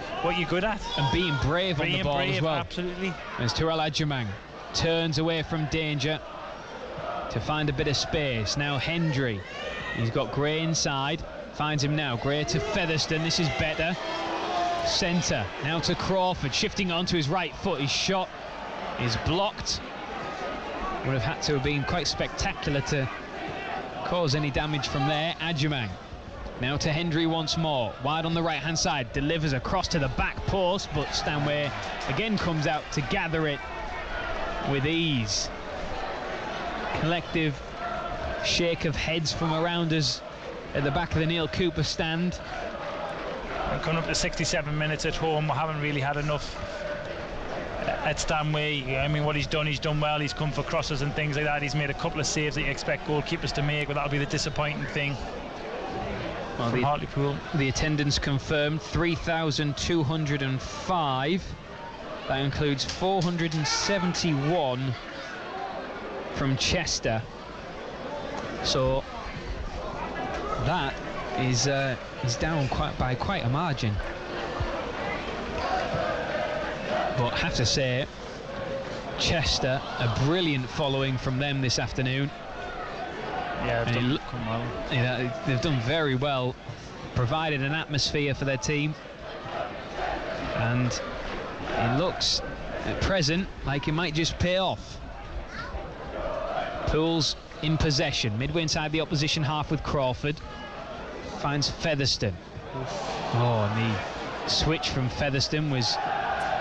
good at. And being brave on the ball as well. Absolutely. As Terrell Adjumang turns away from danger to find a bit of space. Now Hendry, he's got Gray inside, finds him now. Gray to Featherstone, this is better. Centre, now to Crawford, shifting onto his right foot. His shot is blocked. Would have had to have been quite spectacular to cause any damage from there. Adjumang Now to Hendry once more, wide on the right hand side, delivers across to the back post, but Stanway again comes out to gather it with ease. Collective shake of heads from around us at the back of the Neil Cooper stand. And coming up to 67 minutes at home, we haven't really had enough at Stanway. I mean, what he's done well. He's come for crosses and things like that. He's made a couple of saves that you expect goalkeepers to make, but that'll be the disappointing thing. Well, from Hartlepool. The attendance confirmed 3,205. That includes 471 from Chester. So that is down by quite a margin. But I have to say, Chester, a brilliant following from them this afternoon. Yeah, they've done very well, provided an atmosphere for their team, and it looks at present like it might just pay off. Pools in possession, midway inside the opposition half with Crawford, finds Featherstone. Oh, and the switch from Featherstone was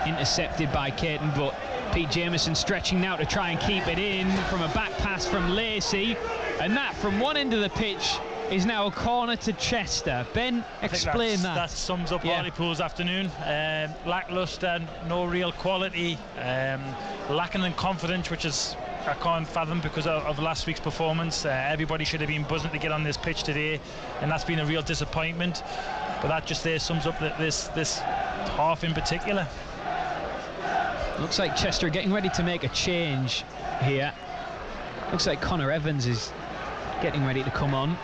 intercepted by Caton, but Pete Jameson stretching now to try and keep it in from a back pass from Lacey, and that from one end of the pitch is now a corner to Chester. Ben, explain that. That sums up Hartlepool's afternoon. Lacklustre, no real quality, lacking in confidence, which is I can't fathom because of last week's performance. Everybody should have been buzzing to get on this pitch today, and that's been a real disappointment. But that just there sums up this half in particular. Looks like Chester getting ready to make a change here. Looks like Connor Evans is getting ready to come on.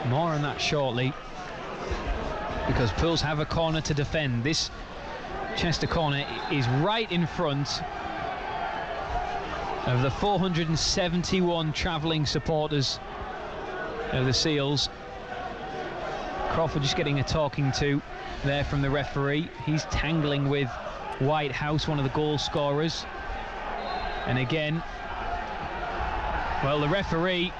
More on that shortly, because Pools have a corner to defend. This Chester corner is right in front of the 471 travelling supporters of the Seals. Crawford just getting a talking to there from the referee. He's tangling with Whitehouse, one of the goal scorers. And again, well, the referee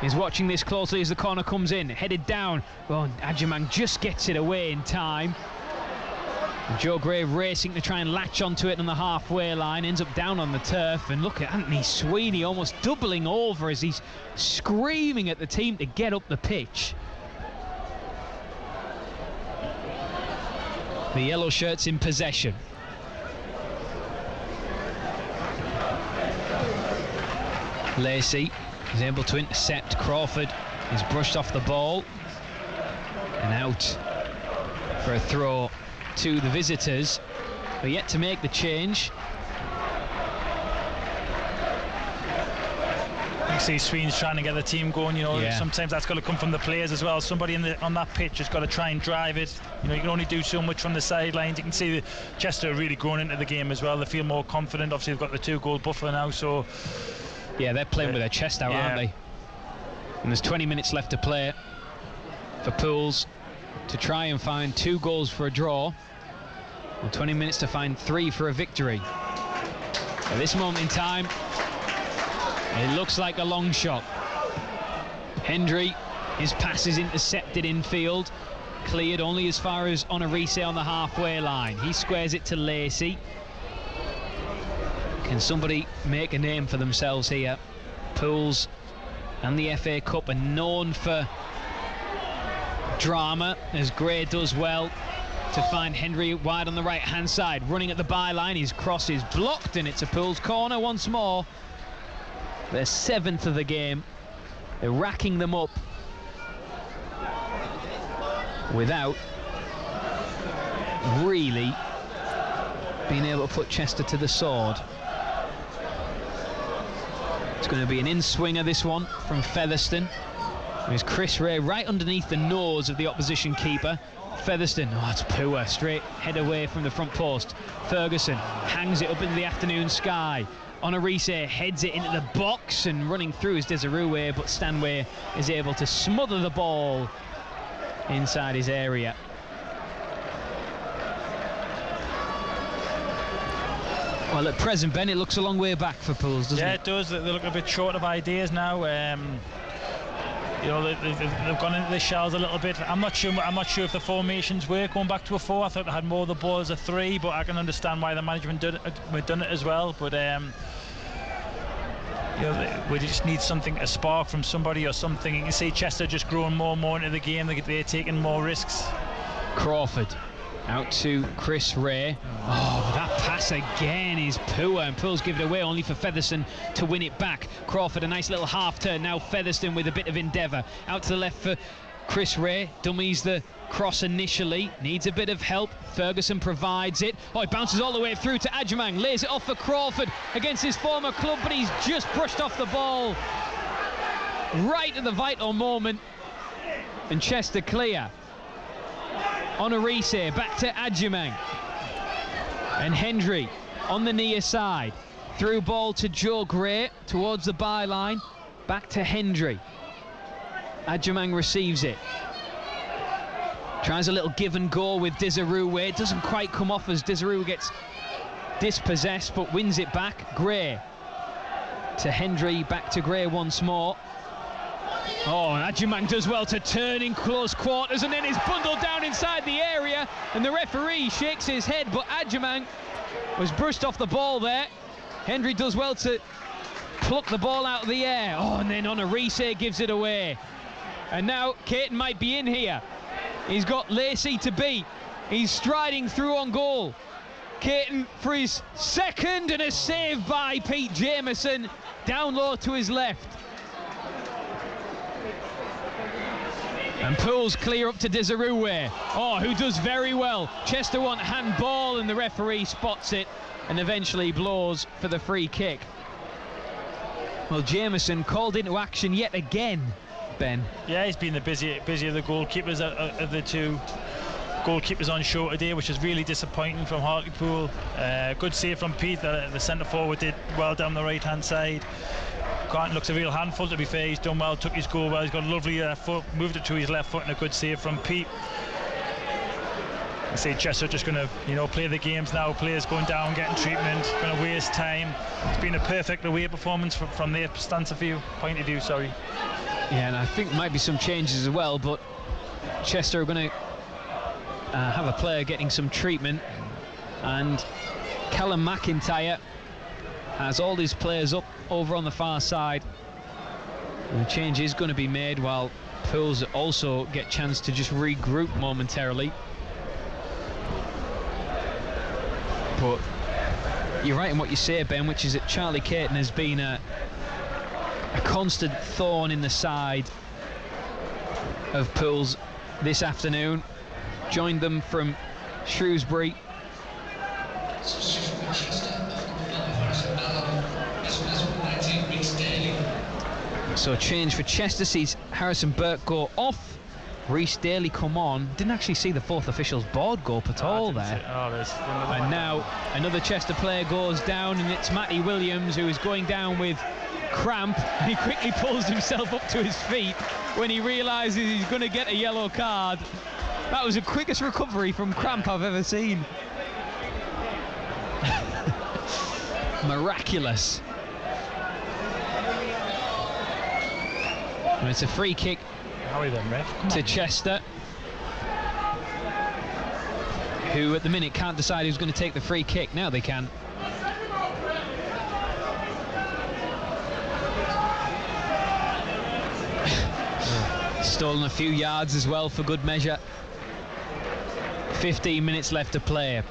is watching this closely as the corner comes in, headed down. Well, Adjumang just gets it away in time. And Joe Gray racing to try and latch onto it on the halfway line, ends up down on the turf. And look at Anthony Sweeney almost doubling over as he's screaming at the team to get up the pitch. The yellow shirts in possession. Lacey is able to intercept. Crawford is brushed off the ball and out for a throw to the visitors, but yet to make the change. You see Sweeney's trying to get the team going, sometimes that's got to come from the players as well. Somebody on that pitch has got to try and drive it. You can only do so much from the sidelines. You can see Chester are really growing into the game as well. They feel more confident. Obviously they've got the 2-goal buffer now, so yeah, they're playing with their chest out, aren't they? And there's 20 minutes left to play for Pools to try and find 2 goals for a draw, and 20 minutes to find 3 for a victory. At this moment in time, it looks like a long shot. Hendry, his pass is intercepted infield, cleared only as far as Onarise on the halfway line. He squares it to Lacey. Can somebody make a name for themselves here? Pools and the FA Cup are known for drama, as Gray does well to find Hendry wide on the right hand side, running at the byline. His cross is blocked and it's a Pools corner once more. Their 7th of the game. They're racking them up without really being able to put Chester to the sword. It's going to be an in-swinger, this one, from Featherstone. There's Chris Ray right underneath the nose of the opposition keeper. Featherstone, it's poor, straight head away from the front post. Ferguson hangs it up into the afternoon sky. Onarise heads it into the box, and running through is Desirue, but Stanway is able to smother the ball inside his area. Well, at present, Ben, it looks a long way back for Pools, doesn't it? Yeah, it does. They're looking a bit short of ideas now. you know, they've gone into the shells a little bit. I'm not sure if the formations work going back to a 4. I thought they had more of the ball as a 3, but I can understand why the management done it as well. But you know, we just need a spark from somebody or something. You can see Chester just growing more and more into the game. They're taking more risks. Crawford out to Chris Ray. Oh, that pass again is poor, and Pools give it away, only for Featherstone to win it back. Crawford, a nice little half turn. Now Featherstone with a bit of endeavour. Out to the left for Chris Ray. Dummies the cross initially. Needs a bit of help. Ferguson provides it. Oh, it bounces all the way through to Adjumang. Lays it off for Crawford against his former club, but he's just brushed off the ball right at the vital moment. And Chester clear. On a Onarise, back to Adjumang. And Hendry on the near side. Through ball to Joe Gray towards the byline. Back to Hendry. Adjumang receives it. Tries a little give and go with Desirue. It doesn't quite come off as Desirue gets dispossessed, but wins it back. Gray to Hendry, back to Gray once more. Oh, and Adjumang does well to turn in close quarters, and then is bundled down inside the area, and the referee shakes his head, but Adjumang was brushed off the ball there. Hendry does well to pluck the ball out of the air. Oh, and then Onarise gives it away. And now Caton might be in here. He's got Lacey to beat. He's striding through on goal. Caton for his second, and a save by Pete Jameson. Down low to his left. And Pools clear up to Desirue. Oh, who does very well. Chester want handball, and the referee spots it and eventually blows for the free kick. Well, Jameson called into action yet again, Ben. Yeah, he's been the busier of the goalkeepers of the two goalkeepers on show today, which is really disappointing from Hartlepool. Good save from Pete. The centre forward did well down the right hand side. Carton looks a real handful, to be fair. He's done well, took his goal well. He's got a lovely foot, moved it to his left foot, and a good save from Pete. I say Chester just going to, you know, play the games now. Players going down, getting treatment, going to waste time. It's been a perfect away performance from their point of view. Sorry. Yeah, and I think might be some changes as well, but Chester are going to have a player getting some treatment, and Callum McIntyre has all his players up over on the far side, and the change is going to be made while Pools also get chance to just regroup momentarily. But you're right in what you say, Ben, which is that Charlie Caton has been a constant thorn in the side of Pools this afternoon. Joined them from Shrewsbury. So change for Chester sees Harrison Burke go off. Rhys Daly come on. Didn't actually see the fourth official's board go up at all there. And now another Chester player goes down, and it's Matty Williams, who is going down with cramp, and he quickly pulls himself up to his feet when he realises he's going to get a yellow card. That was the quickest recovery from cramp I've ever seen. Miraculous. And it's a free kick to Chester, who at the minute can't decide who's going to take the free kick. Now they can. Stolen a few yards as well for good measure. 15 minutes left to play.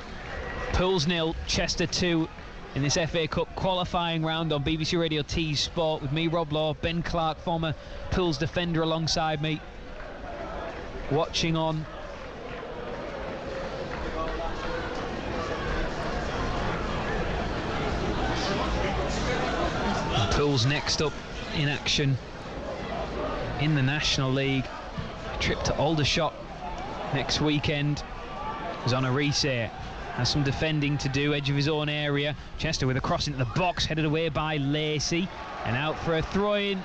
Pools 0, Chester 2 in this FA Cup qualifying round on BBC Radio T Sport with me, Rob Law, Ben Clark, former Pools defender, alongside me, watching on. Pools next up in action in the National League. A trip to Aldershot next weekend. Onarise has some defending to do, edge of his own area. Chester with a cross into the box, headed away by Lacey, and out for a throw-in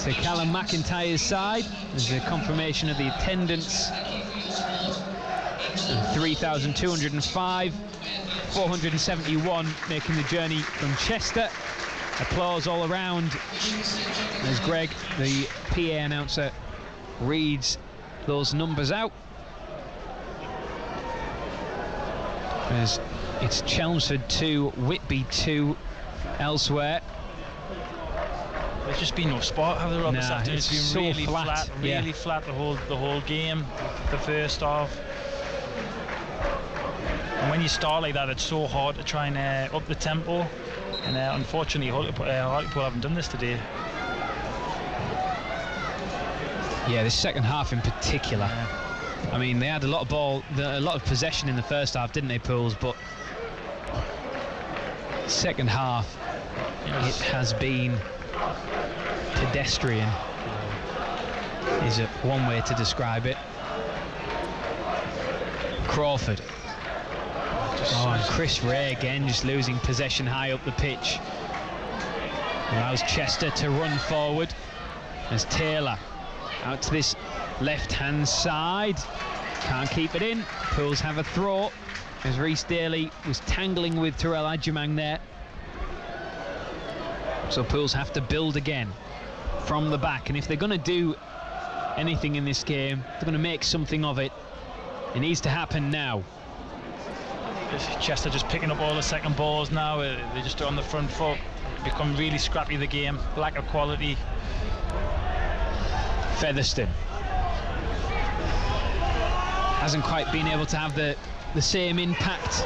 to Callum McIntyre's side. There's a confirmation of the attendance. 3,205, 471 making the journey from Chester applause all around as Greg, the PA announcer, reads those numbers out. As it's Chelmsford 2, Whitby 2 elsewhere. There's just been no spot, have there, Rob? Nah, It's been so really flat, really flat the whole game, the first half. And when you start like that, it's so hard to try and up the tempo. And unfortunately, Hartlepool haven't done this today. Yeah, this second half in particular. I mean, they had a lot of a lot of possession in the first half, didn't they, Pools? But second half, it has been pedestrian, is one way to describe it. Crawford. And Chris Ray again just losing possession high up the pitch. Allows Chester to run forward as Taylor out to this left-hand side. Can't keep it in. Pools have a throw as Rhys Daly was tangling with Terrell Adjumang there. So Pools have to build again from the back, and if they're going to do anything in this game, they're going to make something of it. It needs to happen now. Chester just picking up all the second balls now. They just do on the front foot. Become really scrappy, the game. Lack of quality. Featherstone hasn't quite been able to have the same impact.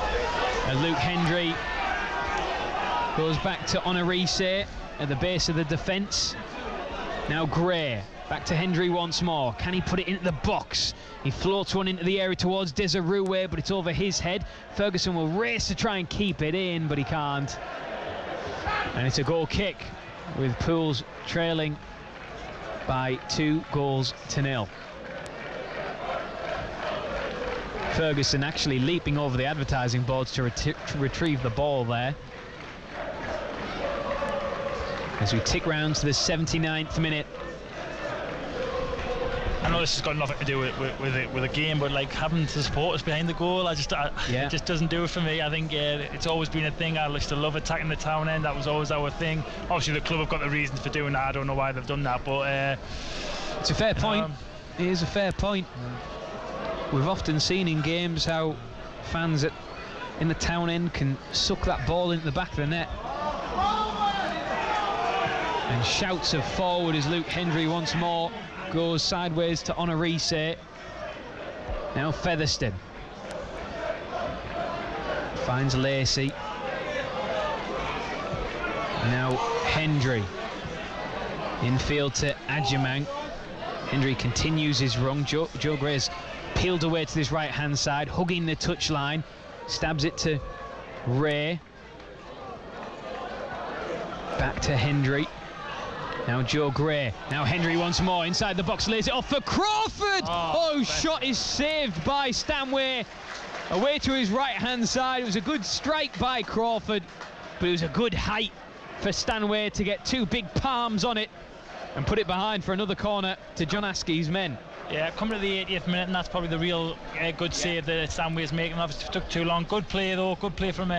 Luke Hendry goes back to Honorise at the base of the defence. Now Gray back to Hendry once more. Can he put it into the box? He floats one into the area towards Desirue, but it's over his head. Ferguson will race to try and keep it in, but he can't. And it's a goal kick, with Pools trailing by 2-0. Ferguson actually leaping over the advertising boards to retrieve the ball there. As we tick round to the 79th minute. I know this has got nothing to do with the game, but like having the supporters behind the goal, it just doesn't do it for me. I think it's always been a thing. I used to love attacking the town end. That was always our thing. Obviously, the club have got the reasons for doing that. I don't know why they've done that, but it's a fair point. It is a fair point. We've often seen in games how fans in the town end can suck that ball into the back of the net. And shouts of forward as Luke Hendry once more goes sideways to Honorise. Now Featherstone finds Lacey. Now Hendry infield to Adjumang. Hendry continues his run. Joe Gray's peeled away to this right hand side, hugging the touchline, stabs it to Ray. Back to Hendry. Now Joe Gray. Now Hendry once more inside the box, lays it off for Crawford. Oh, shot is saved by Stanway. Away to his right hand side. It was a good strike by Crawford, but it was a good height for Stanway to get two big palms on it and put it behind for another corner to John Askey's men. Yeah, coming to the 80th minute, and that's probably the real good save that Stanway's making. Obviously, it took too long. Good play though. Good play from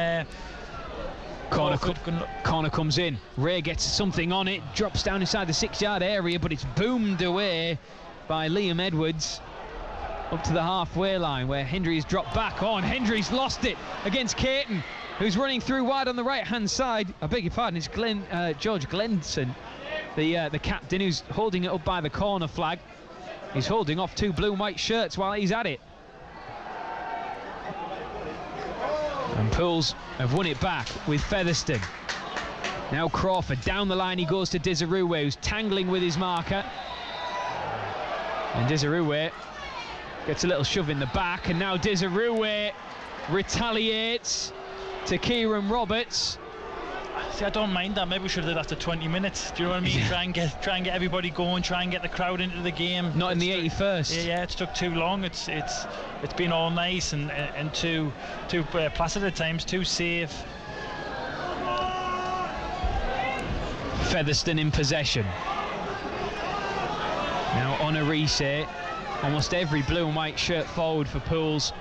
Corner comes in. Ray gets something on it, drops down inside the 6-yard area, but it's boomed away by Liam Edwards up to the halfway line, where Hendry's dropped back on. Hendry's lost it against Caton, who's running through wide on the right-hand side. I beg your pardon, it's George Glenson, the captain, who's holding it up by the corner flag. He's holding off two blue and white shirts while he's at it. And Pools have won it back with Featherstone. Now Crawford, down the line he goes to Desirue, who's tangling with his marker. And Desirue gets a little shove in the back, and now Desirue retaliates to Kieran Roberts. See, I don't mind that. Maybe we should have did after 20 minutes. Do you know what I mean? Yeah. Try and get everybody going. Try and get the crowd into the game. Not in the 81st. Yeah, it took too long. It's been all nice and too placid at times. Too safe. Featherstone in possession. Now Honorise. Almost every blue and white shirt forward for Pools.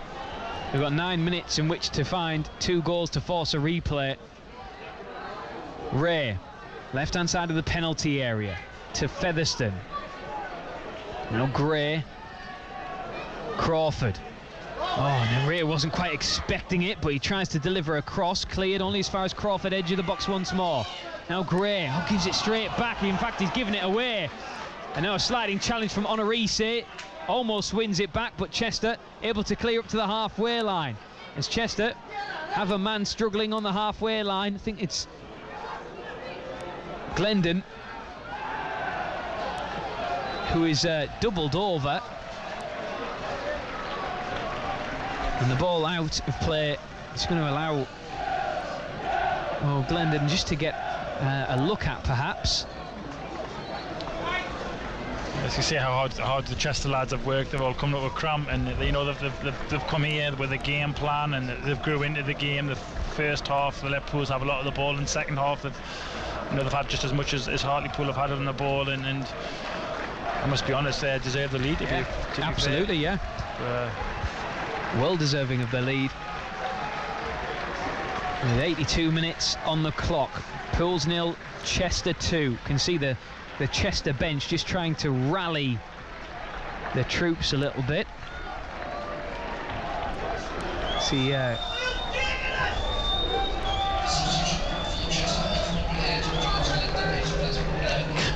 We've got 9 minutes in which to find 2 goals to force a replay. Ray left-hand side of the penalty area to Featherstone. Now Gray. Crawford. Oh, and Ray wasn't quite expecting it, but he tries to deliver a cross, cleared only as far as Crawford, edge of the box once more. Now Gray gives it straight back. In fact, he's given it away. And now a sliding challenge from Honorise. Almost wins it back, but Chester able to clear up to the halfway line. As Chester have a man struggling on the halfway line. I think it's Glendon who is doubled over. And the ball out of play. It's going to allow Glendon just to get a look at, perhaps. As you see how hard the Chester lads have worked, they've all come up with cramp, and they've come here with a game plan, and they've grew into the game. The first half, the Liverpools have a lot of the ball. In the second half, they've had just as much as Hartlepool have had on the ball, and I must be honest, they deserve the lead. To be absolutely fair. Well deserving of the lead. With 82 minutes on the clock. Pools 0, Chester 2. Can see the Chester bench just trying to rally the troops a little bit. See, well,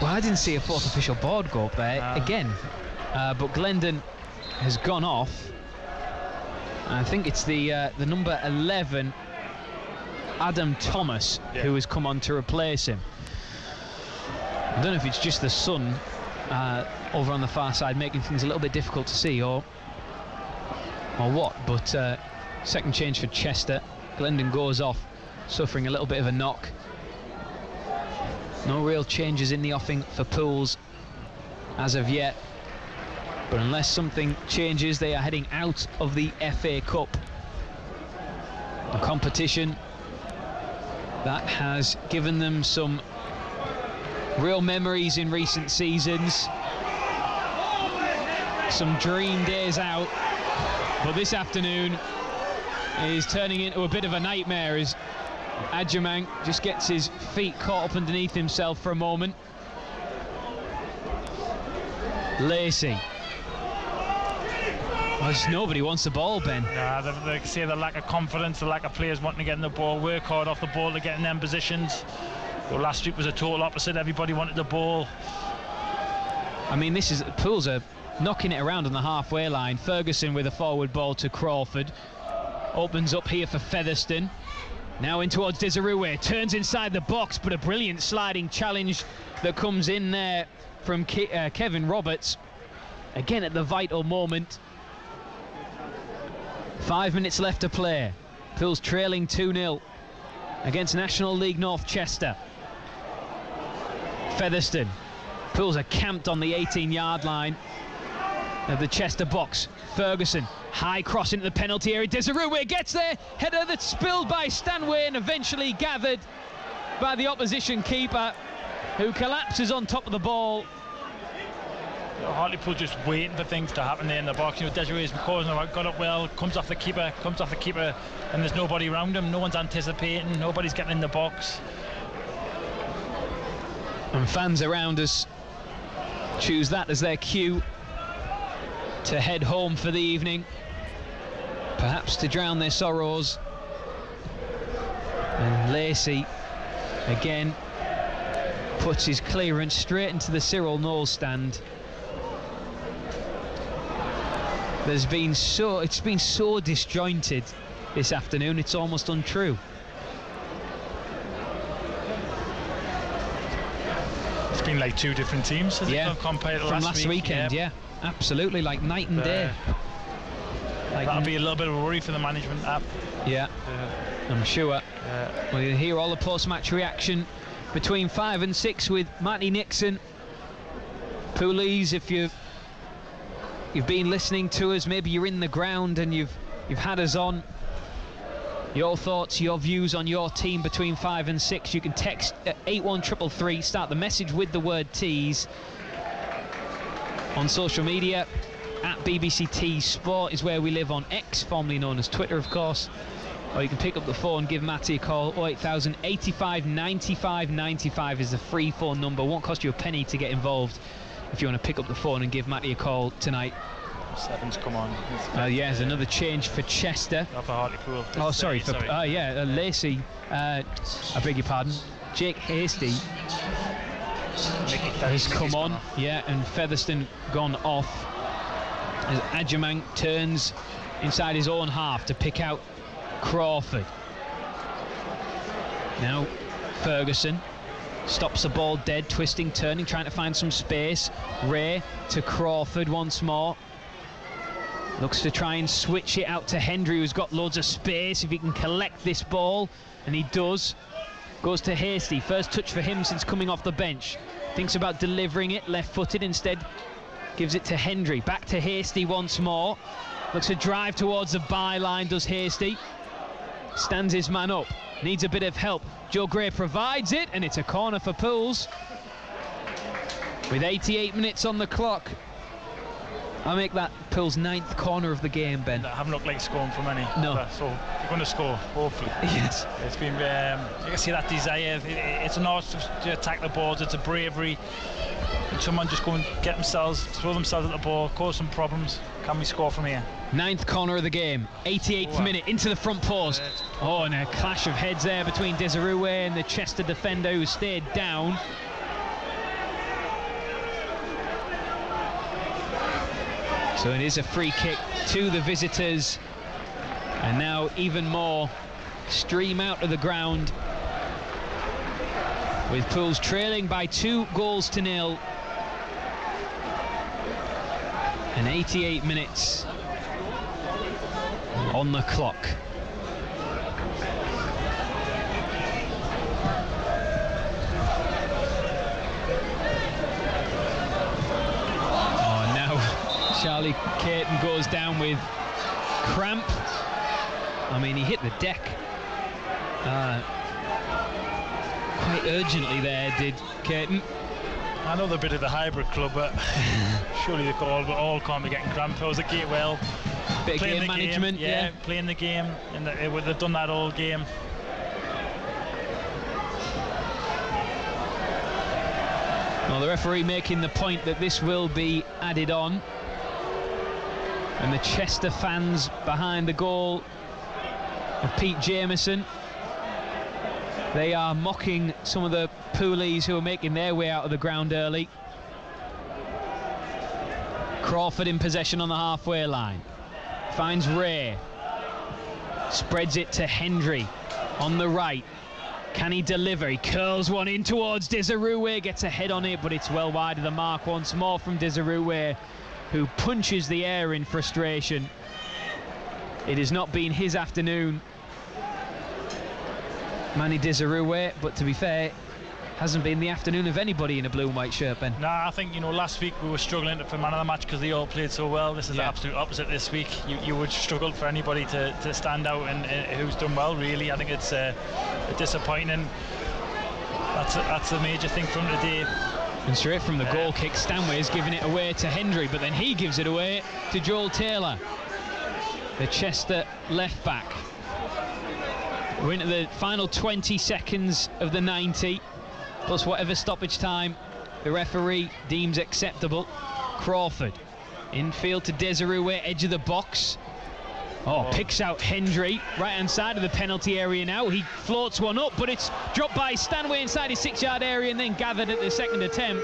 I didn't see a fourth official board go up there again, but Glendon has gone off. I think it's the number 11, Adam Thomas, who has come on to replace him. I don't know if it's just the sun over on the far side making things a little bit difficult to see, or what, but second change for Chester. Glendon goes off, suffering a little bit of a knock. No real changes in the offing for Pools as of yet, but unless something changes, they are heading out of the FA Cup, a competition that has given them some real memories in recent seasons, some dream days out, but this afternoon is turning into a bit of a nightmare as Adjumang just gets his feet caught up underneath himself for a moment. Lacey. Well, just nobody wants the ball, Ben. They see the lack of confidence, the lack of players wanting to get in the ball, work hard off the ball to get in them positions. Well, last week was a total opposite. Everybody wanted the ball. I mean, Pools are knocking it around on the halfway line. Ferguson with a forward ball to Crawford. Opens up here for Featherstone. Now in towards Desirue. Turns inside the box, but a brilliant sliding challenge that comes in there from Kevin Roberts. Again at the vital moment. 5 minutes left to play. Pools trailing 2-0 against National League North Chester. Featherstone. Pools are camped on the 18-yard line of the Chester box. Ferguson, high cross into the penalty area. Desirue gets there. Header that's spilled by Stanway and eventually gathered by the opposition keeper, who collapses on top of the ball. Hartlepool just waiting for things to happen there in the box. Desiree's got up well, comes off the keeper, and there's nobody around him. No one's anticipating. Nobody's getting in the box. And fans around us choose that as their cue to head home for the evening, perhaps to drown their sorrows. And Lacey again puts his clearance straight into the Cyril Knowles stand. It's been so disjointed this afternoon, it's almost untrue. It's been like two different teams, hasn't it, compared to from last weekend, absolutely, like night and day. That'll be a little bit of a worry for the management app. I'm sure. Well, you'll hear all the post-match reaction between 5 and 6 with Matty Nixon. Poolies, if you've been listening to us, maybe you're in the ground and you've had us on. Your thoughts, your views on your team between 5 and 6, you can text 81333, start the message with the word tease. On social media, at BBC Tees Sport is where we live on X, formerly known as Twitter, of course. or you can pick up the phone, give Matty a call. 08000 85 95 95 is the free phone number. Won't cost you a penny to get involved if you want to pick up the phone and give Matty a call tonight. Seven's come on. There's another change for Chester. Not for Hartlepool. Lacey. I beg your pardon. Jake Hasty has come on. And Featherstone gone off. As Adjamang turns inside his own half to pick out Crawford. Now Ferguson stops the ball dead, twisting, turning, trying to find some space. Ray to Crawford once more. Looks to try and switch it out to Hendry, who's got loads of space if he can collect this ball, and he does. Goes to Hasty, first touch for him since coming off the bench. Thinks about delivering it, left-footed, instead gives it to Hendry. Back to Hasty once more. Looks to drive towards the byline, does Hasty. Stands his man up, needs a bit of help. Joe Gray provides it, and it's a corner for Pools. With 88 minutes on the clock, I make that Pools' 9th corner of the game, Ben. I haven't looked like scoring from any. No. So you're going to score, hopefully. Yes. It's been, you can see that desire. It's an art to attack the boards. It's a bravery. And someone just go and throw themselves at the ball, cause some problems. Can we score from here? 9th corner of the game, 88th minute, into the front post. And a clash of heads there between Desirue and the Chester defender who stayed down. So it is a free kick to the visitors, and now even more stream out of the ground, with Pools trailing by 2-0. And 88 minutes on the clock. Charlie Caton goes down with cramp. I mean, he hit the deck quite urgently there, did Caton. I know they're a bit of the hybrid club, but surely they all can't be getting cramp. It was a Gatewell. Bit of game management, playing the game, and they've done that all game. Well, the referee making the point that this will be added on. And the Chester fans behind the goal of Pete Jameson, they are mocking some of the Poolies who are making their way out of the ground early. Crawford in possession on the halfway line. Finds Ray. Spreads it to Hendry on the right. Can he deliver? He curls one in towards Desirue. Gets a head on it, but it's well wide of the mark once more from Desirue, who punches the air in frustration. It has not been his afternoon, Manny Desirue, but to be fair, hasn't been the afternoon of anybody in a blue and white shirt, Ben. No, I think, last week we were struggling for man of the match because they all played so well. This is the absolute opposite this week. You would struggle for anybody to stand out and who's done well, really. I think it's a disappointing. That's the major thing from today. And straight from the goal kick, Stanway is giving it away to Hendry, but then he gives it away to Joel Taylor, the Chester left back. We're into the final 20 seconds of the 90, plus whatever stoppage time the referee deems acceptable. Crawford, infield to Desirue, edge of the box. Picks out Hendry, right-hand side of the penalty area now. He floats one up, but it's dropped by Stanway inside his 6-yard area and then gathered at the second attempt.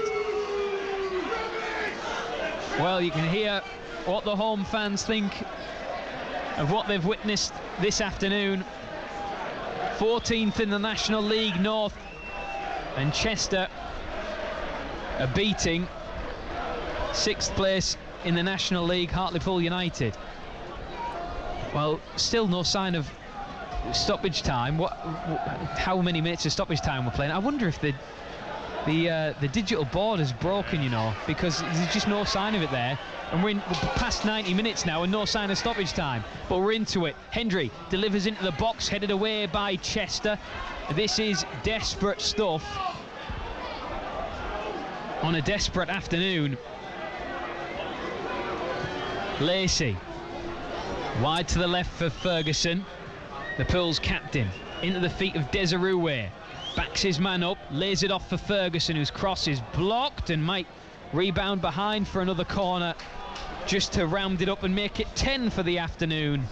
Well, you can hear what the home fans think of what they've witnessed this afternoon. 14th in the National League North, and Chester are beating 6th place in the National League, Hartlepool United. Well, still no sign of stoppage time. How many minutes of stoppage time we're playing? I wonder if the digital board is broken, because there's just no sign of it there. And we're past 90 minutes now and no sign of stoppage time. But we're into it. Hendry delivers into the box, headed away by Chester. This is desperate stuff on a desperate afternoon. Lacey. Wide to the left for Ferguson. the Pools captain, into the feet of Desiree. Backs his man up, lays it off for Ferguson, whose cross is blocked and might rebound behind for another corner, just to round it up and make it 10 for the afternoon.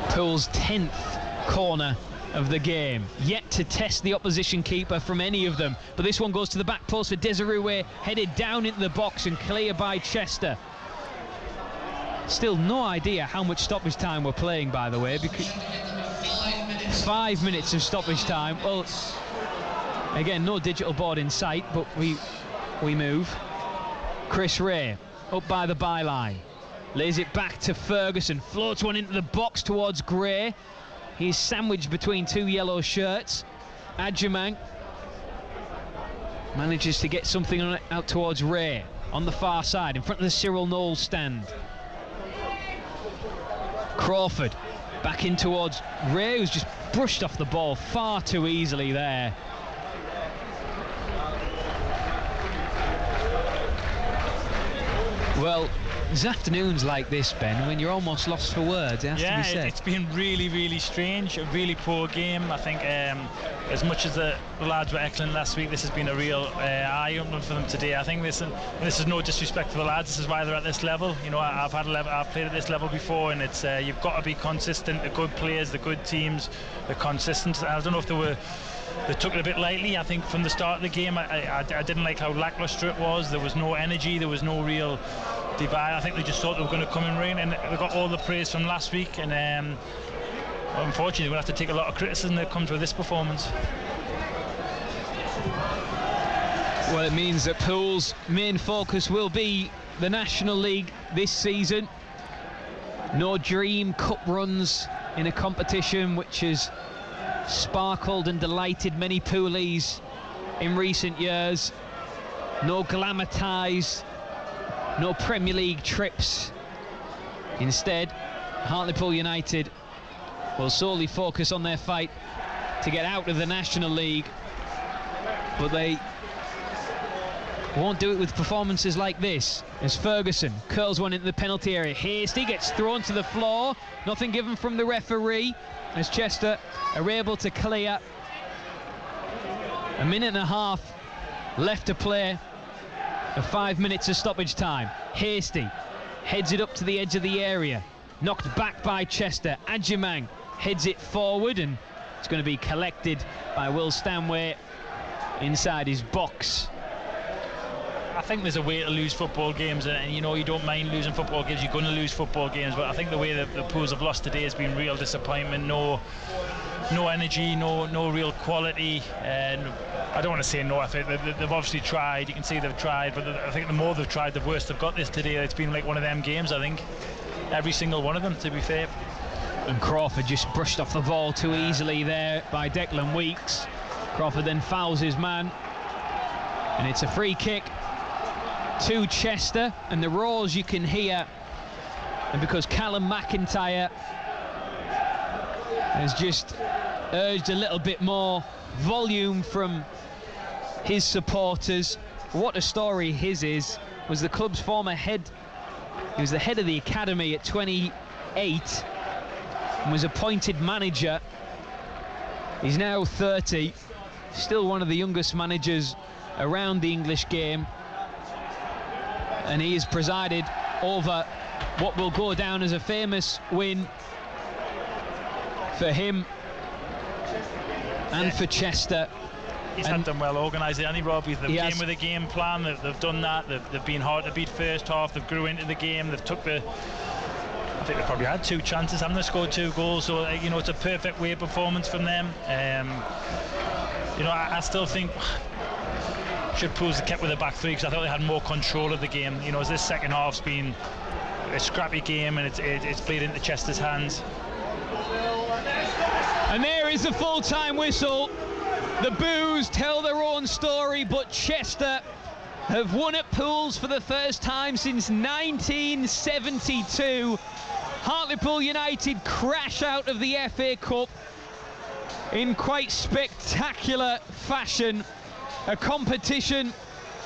Pools' 10th corner of the game, yet to test the opposition keeper from any of them, but this one goes to the back post for Desiree, headed down into the box and clear by Chester. Still no idea how much stoppage time we're playing, by the way, because 5 minutes of stoppage time. Well, again, no digital board in sight, but we move. Chris Ray up by the byline, lays it back to Ferguson, floats one into the box towards Gray. He's sandwiched between two yellow shirts. Adjumang manages to get something on it out towards Ray on the far side in front of the Cyril Knowles stand. Crawford back in towards Ray, who's just brushed off the ball far too easily there. Well, there's afternoons like this, Ben, when you're almost lost for words, it has to be said. It's been really, really strange, a really poor game. I think as much as the lads were excellent last week, this has been a real eye-opener for them today. I think this is no disrespect to the lads, this is why they're at this level. You know, I've played at this level before, and it's you've got to be consistent. The good players, the good teams, they're consistent. I don't know if they took it a bit lightly. I think from the start of the game, I didn't like how lacklustre it was. There was no energy, there was no real divide. I think they just thought they were going to come and rain, and they got all the praise from last week, and unfortunately we'll have to take a lot of criticism that comes with this performance. Well, it means that Pool's main focus will be the National League this season. No dream cup runs in a competition which has sparkled and delighted many poolies in recent years. No glamour ties, no Premier League trips. Instead, Hartlepool United will solely focus on their fight to get out of the National League, but they won't do it with performances like this, as Ferguson curls one into the penalty area. Hasty gets thrown to the floor, nothing given from the referee, as Chester are able to clear. A minute and a half left to play of 5 minutes of stoppage time. Hasty heads it up to the edge of the area, knocked back by Chester. Adjumang heads it forward, and it's going to be collected by Will Stanway inside his box. I think there's a way to lose football games, and you know, you don't mind losing football games, you're going to lose football games, but I think the way that the Pools have lost today has been real disappointment. No energy, no real quality, and I don't want to say no effort. They've obviously tried, you can see they've tried, but I think the more they've tried, the worse they've got this today. It's been like one of them games, I think, every single one of them, to be fair. And Crawford just brushed off the ball too easily there by Declan Weeks. Crawford then fouls his man, and it's a free kick to Chester, and the roars you can hear, and because Callum McIntyre has just urged a little bit more volume from his supporters. What a story his is. Was the club's former head, he was the head of the academy at 28 and was appointed manager. He's now 30, still one of the youngest managers around the English game, and he has presided over what will go down as a famous win for him and for Chester. He's had them well organised, hasn't he, Robbie? They've came with a game plan, they've done that, they've been hard to beat first half, they've grew into the game, they've took the... I think they probably had 2 chances, haven't they? Scored 2 goals, so you know, it's a perfect way performance from them. You know, I still think should Pools have kept with the back three, because I thought they had more control of the game. You know, as this second half's been a scrappy game, and it's played into Chester's hands. And there is the full-time whistle. The boos tell their own story, but Chester have won at Pools for the first time since 1972. Hartlepool United crash out of the FA Cup in quite spectacular fashion. A competition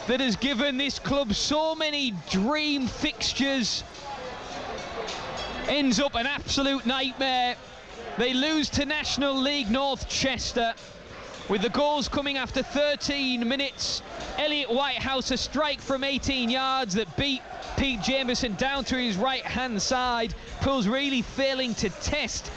that has given this club so many dream fixtures ends up an absolute nightmare. They lose to National League North Chester, with the goals coming after 13 minutes. Elliot Whitehouse, a strike from 18 yards that beat Pete Jameson down to his right-hand side. Pools really failing to test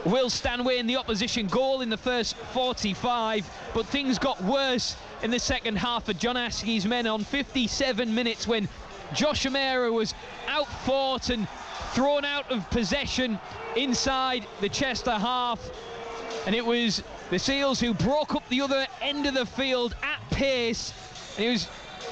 Will Stanway in the opposition goal in the first 45, but things got worse in the second half for John Askey's men on 57 minutes when Josh O'Meara was outfought and thrown out of possession inside the Chester half, and it was the Seals who broke up the other end of the field at pace. And it was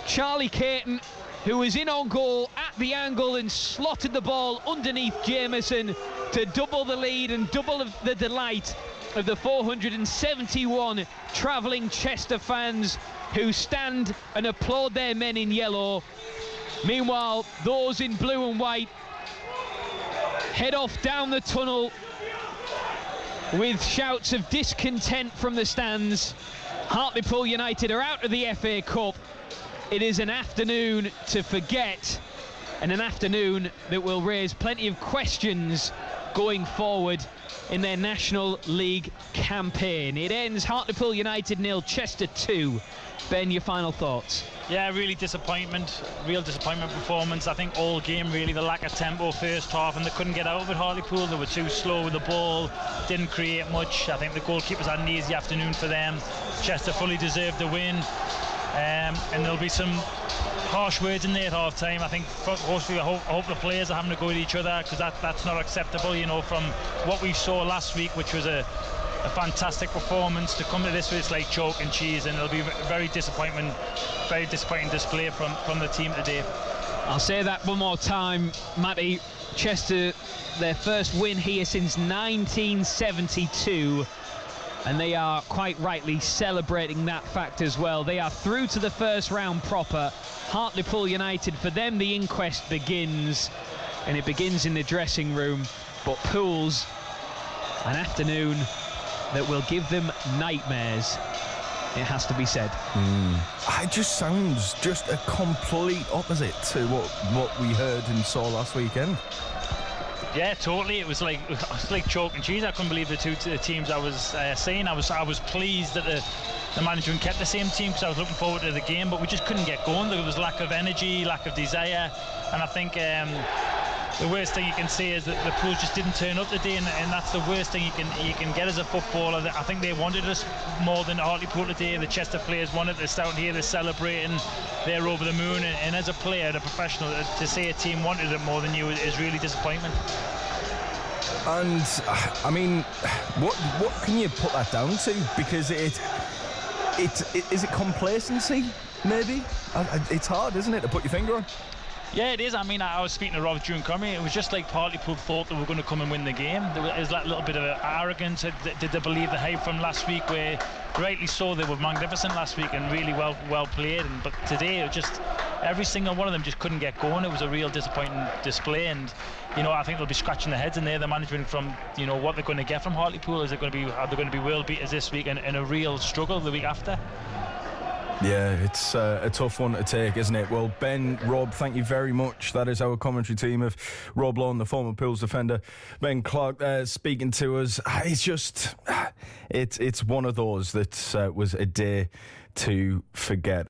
Charlie Caton who was in on goal at the angle and slotted the ball underneath Jameson to double the lead and double the delight of the 471 travelling Chester fans who stand and applaud their men in yellow. Meanwhile, those in blue and white head off down the tunnel with shouts of discontent from the stands. Hartlepool United are out of the FA Cup. It is an afternoon to forget, and an afternoon that will raise plenty of questions going forward in their National League campaign. It ends Hartlepool United 0, Chester 2. Ben, your final thoughts? Yeah, real disappointment performance. I think all game really, the lack of tempo first half, and they couldn't get out of it. Hartlepool, they were too slow with the ball, didn't create much. I think the goalkeepers had an easy afternoon for them. Chester fully deserved the win, and there'll be some harsh words in there at half time. I think hopefully I hope the players are having to go at each other, because that's not acceptable, you know, from what we saw last week, which was a fantastic performance. To come to this, it's like chalk and cheese, and it'll be very disappointing display from the team today. I'll say that one more time, Matty. Chester, their first win here since 1972, and they are quite rightly celebrating that fact as well. They are through to the first round proper. Hartlepool United, for them the inquest begins, and it begins in the dressing room. But Pools, an afternoon that will give them nightmares, it has to be said. It just sounds just a complete opposite to what we heard and saw last weekend. Yeah, totally. It was like chalk and cheese. I couldn't believe the two teams I was seeing. I was pleased that the management kept the same team, because I was looking forward to the game, but we just couldn't get going. There was lack of energy, lack of desire, and I think the worst thing you can say is that the Pools just didn't turn up today, and that's the worst thing you can get as a footballer. I think they wanted us more than Hartlepool today. The Chester players wanted us out here, they're celebrating, they're over the moon, and as a player, a professional, to say a team wanted it more than you is really disappointment. And I mean, what can you put that down to? Because is it complacency? Maybe it's hard, isn't it, to put your finger on? Yeah, it is. I mean, I was speaking to Rob during coming. It was just like Hartlepool thought they were going to come and win the game. There was that little bit of arrogance. Did they believe the hype from last week, where rightly so, they were magnificent last week and really well played. But today, it just every single one of them just couldn't get going. It was a real disappointing display, and you know, I think they'll be scratching their heads in there, the management, from you know what they're going to get from Hartlepool. Are they going to be world beaters this week and a real struggle the week after? Yeah, it's a tough one to take, isn't it? Well, Ben, Rob, thank you very much. That is our commentary team of Rob Lawn, the former Pools defender, Ben Clark there speaking to us. It's just, it's one of those that was a day to forget.